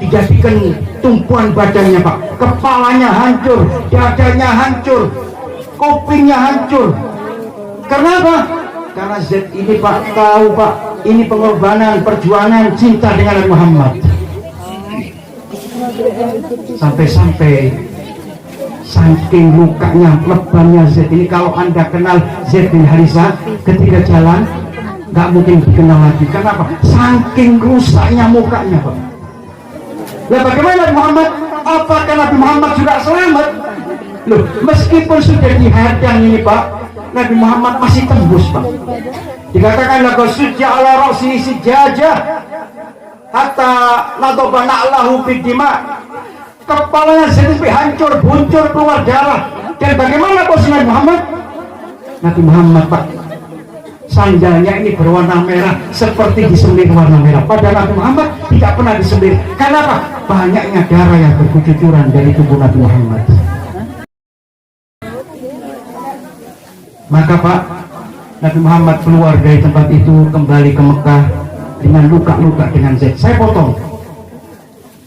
dijadikan tumpuan badannya Pak. Kepalanya hancur, dadanya hancur, kupingnya hancur. Kenapa? Karena Zaid ini Pak tahu Pak, ini pengorbanan, perjuangan, cinta dengan Nabi Muhammad. Sampai-sampai saking lukanya, lebannya Zaid ini, kalau Anda kenal Zaid bin Harisah, ketika jalan nggak mungkin dikenal lagi. Kenapa? Saking rusaknya mukanya Pak. Nah bagaimana Nabi Muhammad? Apakah Nabi Muhammad juga selamat? Loh, meskipun sudah dihadang ini Pak, Nabi Muhammad masih tembus Pak. Dikatakan lagu sujja ala roksi sijajah hatta nadobana Allahu bidima. Kepalanya sampai hancur, buncur, keluar darah. Dan bagaimana posisi Nabi Muhammad? Nabi Muhammad Pak, sandalnya ini berwarna merah seperti disembelih warna merah. Padahal Nabi Muhammad tidak pernah disembelih. Kenapa? Banyaknya darah yang berkucuran dari tubuh Nabi Muhammad. Maka Pak, Nabi Muhammad keluar dari tempat itu, kembali ke Mekah dengan luka-luka dengan Zaid. Saya potong.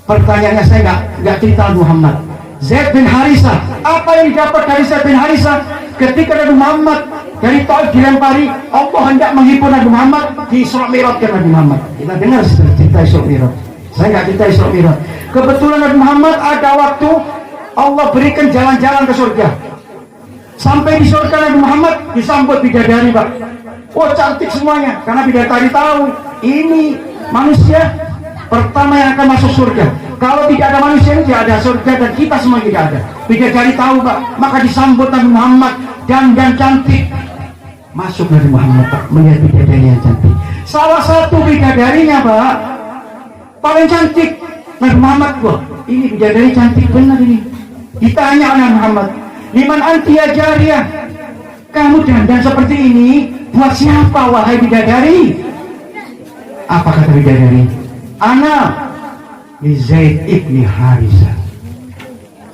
Pertanyaannya saya nggak cerita Muhammad. Zaid bin Harisah, apa yang didapat dari Zaid bin Harisah ketika Nabi Muhammad dari Taif dilempari? Allah hendak menghibur Nabi Muhammad, di Isra Mi'raj Nabi Muhammad. Kita dengar cerita Isra Mi'raj. Saya nggak cerita Isra Mi'raj. Kebetulan Nabi Muhammad ada waktu Allah berikan jalan-jalan ke surga. Sampai di surga Nabi Muhammad disambut bidadari, Pak. Oh, cantik semuanya, karena bidadari tahu ini manusia pertama yang akan masuk surga. Kalau tidak ada manusia ini tidak ada surga, dan kita semua tidak ada. Bidadari tahu, Pak, maka disambut Nabi Muhammad dan cantik. Masuk Nabi Muhammad, Pak, melihat bidadari yang cantik. Salah satu bidadarinya, Pak, paling cantik. Nabi Muhammad, wah, ini bidadari cantik benar ini. Ditanya Nabi Muhammad, liman anti ya jariyah? Kamu dandan seperti ini buat siapa, wahai bidadari? Apa kata bidadari? Ana li Zaid ibni Harisah.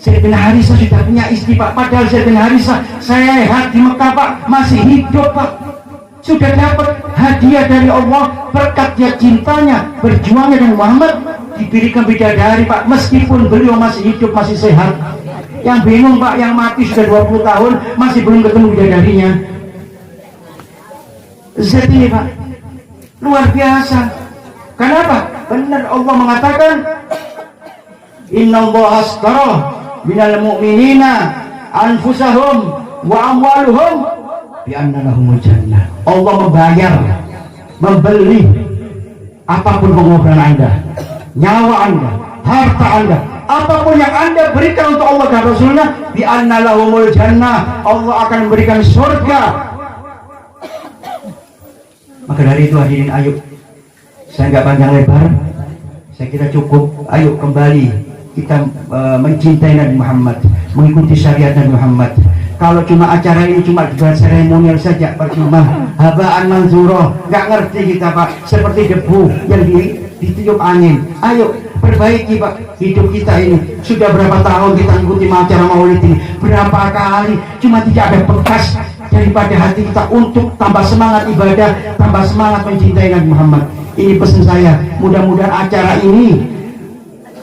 Zaid bin Harisah sudah punya istri, Pak. Padahal Zaid bin Harisah saya lihat di Mekah, Pak, masih hidup, Pak. Sudah dapat hadiah dari Allah berkat dia cintanya, berjuangnya dengan Muhammad, diberikan bidadari, Pak, meskipun beliau masih hidup, masih sehat. Yang bingung, Pak, yang mati sudah 20 tahun masih belum ketemu bidadarinya. Zaid ini, Pak, luar biasa. Kenapa? Benar Allah mengatakan, Innallaha ashtara minal mu'minina anfusahum wa amwaluhum bi anna lahumul jannah. Allah membayar, membeli apapun pengorbanan Anda, nyawa Anda, harta Anda, apapun yang Anda berikan untuk Allah dan Rasulnya, bi anna lahumul jannah, Allah akan memberikan surga. Maka dari itu hadirin, ayo, saya nggak panjang lebar, saya kira cukup. Ayo kembali kita mencintai Nabi Muhammad, mengikuti syariat Nabi Muhammad. Kalau cuma acara ini cuma buat seremonial saja, percuma, habaan manzuro, nggak ngerti kita, Pak, seperti debu yang ditiup angin. Ayo perbaiki, Pak, hidup kita ini. Sudah berapa tahun kita mengikuti acara maulid ini, berapa kali, cuma tidak ada bekas daripada hati kita untuk tambah semangat ibadah, tambah semangat mencintai Nabi Muhammad. Ini pesan saya, mudah-mudahan acara ini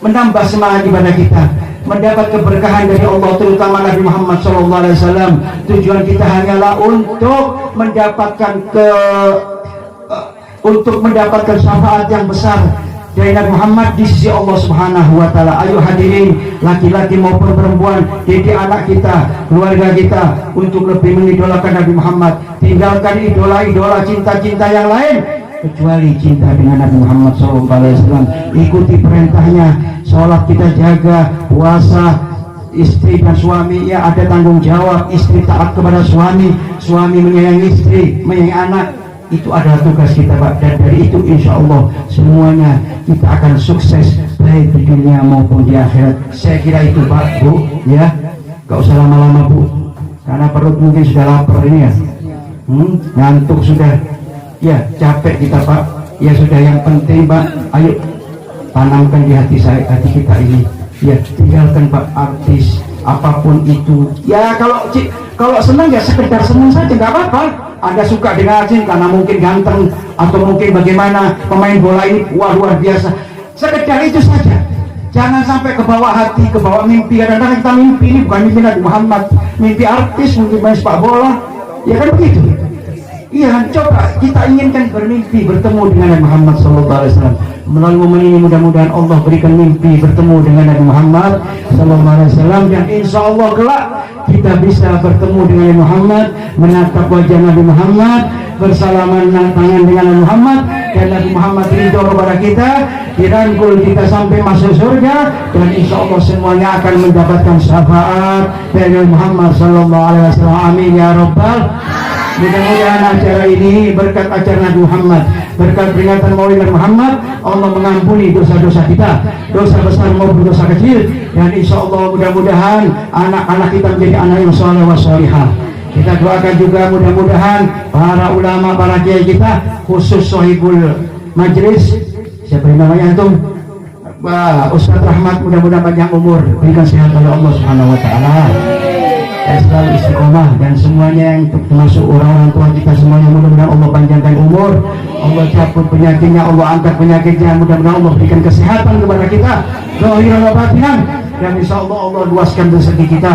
menambah semangat ibadah kita, mendapat keberkahan dari Allah, terutama Nabi Muhammad SAW. Tujuan kita hanyalah untuk mendapatkan syafaat yang besar dari Nabi Muhammad di sisi Allah Subhanahu wa Ta'ala. Ayo hadirin, laki-laki maupun perempuan, didik anak kita, keluarga kita untuk lebih mengidolakan Nabi Muhammad. Tinggalkan idola-idola, cinta-cinta yang lain, kecuali cinta dengan Nabi Muhammad SAW. Ikuti perintahnya, sholat kita jaga, puasa, istri dan suami ya ada tanggung jawab. Istri taat kepada suami, suami menyayangi istri, menyayangi anak. Itu adalah tugas kita, Pak, dan dari itu insya Allah semuanya kita akan sukses baik di dunia maupun di akhirat. Saya kira itu, Pak, Bu, ya, gak usah lama-lama, Bu, karena perut mungkin sudah lapar ini ya, ngantuk sudah, ya, capek kita, Pak. Ya sudah, yang penting, Pak, ayo tanamkan di hati kita ini, ya, tinggalkan, Pak, artis apapun itu. Ya kalau senang ya sekedar senang saja, nggak apa-apa. Anda suka dengan Aceh karena mungkin ganteng atau mungkin bagaimana pemain bola ini, wah, luar biasa. Sekedar itu saja. Jangan sampai ke bawah hati, ke bawah mimpi. Kadang-kadang kita mimpi ini bukan mimpi Nabi Muhammad, mimpi artis, mungkin main sepak bola. Ya kan begitu. Iya, coba kita inginkan bermimpi bertemu dengan Nabi Muhammad SAW. Melalui momen ini mudah-mudahan Allah berikan mimpi bertemu dengan Nabi Muhammad SAW, dan insya Allah kelak kita bisa bertemu dengan Nabi Muhammad, menatap wajah Nabi Muhammad, bersalaman tangan dengan Nabi Muhammad, dan Nabi Muhammad ridho kepada kita, dirangkul kita sampai masuk surga, dan insya Allah semuanya akan mendapatkan syafaat dari Nabi Muhammad SAW. Amin ya Rabbal. Mudah-mudahan acara ini berkat acara Nabi Muhammad, berkat peringatan Maulid Nabi Muhammad, Allah mengampuni dosa-dosa kita, dosa besar maupun dosa kecil, dan insya Allah mudah-mudahan anak-anak kita menjadi anak yang saleh wa salihah. Kita doakan juga mudah-mudahan para ulama, para kiai kita, khusus sohibul majlis, siapa yang namanya itu, Ustaz Rahmat, mudah-mudahan panjang umur, berikan sehat oleh Allah Subhanahu wa Ta'ala, dan selalu istiqomah, dan semuanya yang termasuk orang-orang tua kita semuanya, mudah-mudahan Allah panjangkan umur, Allah cabut penyakitnya, Allah angkat penyakitnya, mudah-mudahan Allah berikan kesehatan kepada kita, zahiran wa batinan, dan insya Allah Allah luaskan rezeki kita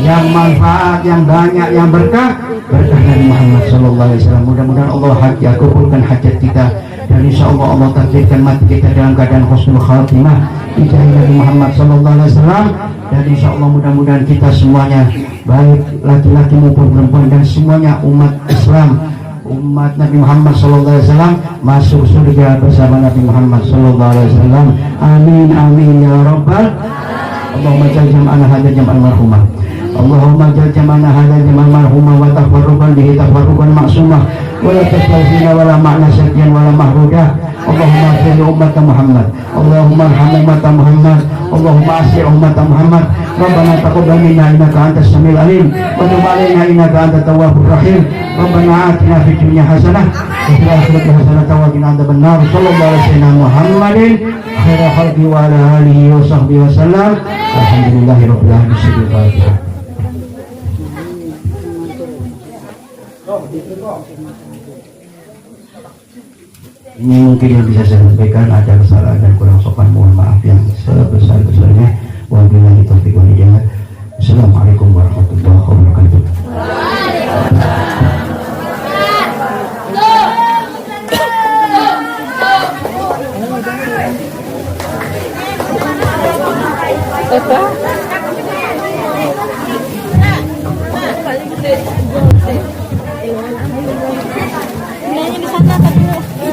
yang manfaat, yang banyak, yang berkah dari Muhammad SAW. Mudah-mudahan Allah kabulkan hajat kita, dan insya Allah Allah takdirkan mati kita dalam keadaan husnul khatimah ijazah Nabi Muhammad sallallahu alaihi wasallam. Dan insya Allah mudah-mudahan kita semuanya, baik laki-laki maupun perempuan dan semuanya umat Islam, umat Nabi Muhammad sallallahu alaihi wasallam masuk surga bersama Nabi Muhammad sallallahu alaihi wasallam. Amin amin ya rabbal. Allahumma jal jam'ana hadha jam'al marhumah. Allahumma jal jam'ana hadha jam'al marhumah wa tafarruqan bihi tafarruqan ma'sumah wa la tasfina wa la ma'na syakiyan wa la mahrudah. Allahumma afir umat Muhammad, Allahumma arham umat Muhammad, Allahumma asir umat Muhammad. Rabbana taqabbal minna innaka antas samiul alim wa tub alaina innaka antat tawwabur rahim. Rabbana atina fid dunya hasanah wa fil akhirati hasanah wa qina adzabannar. Sallallahu alaihi wasallam Muhammadin khairu khalqi wa ala alihi wa sahbihi wasallam. Alhamdulillahirabbil alamin. Ini mungkin yang bisa saya sampaikan, ada kesalahan dan kurang sopan, mohon maaf yang sebesar-besarnya. Wabillahi taufiq wal hidayah. Assalamualaikum warahmatullahi wabarakatuh.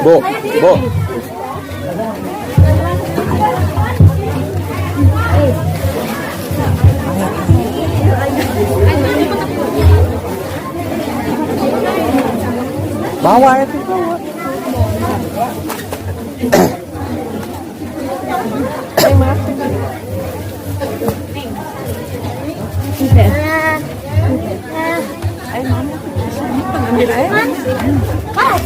Bu. Bawa itu bawa. Ayo, Mama. Ambil air.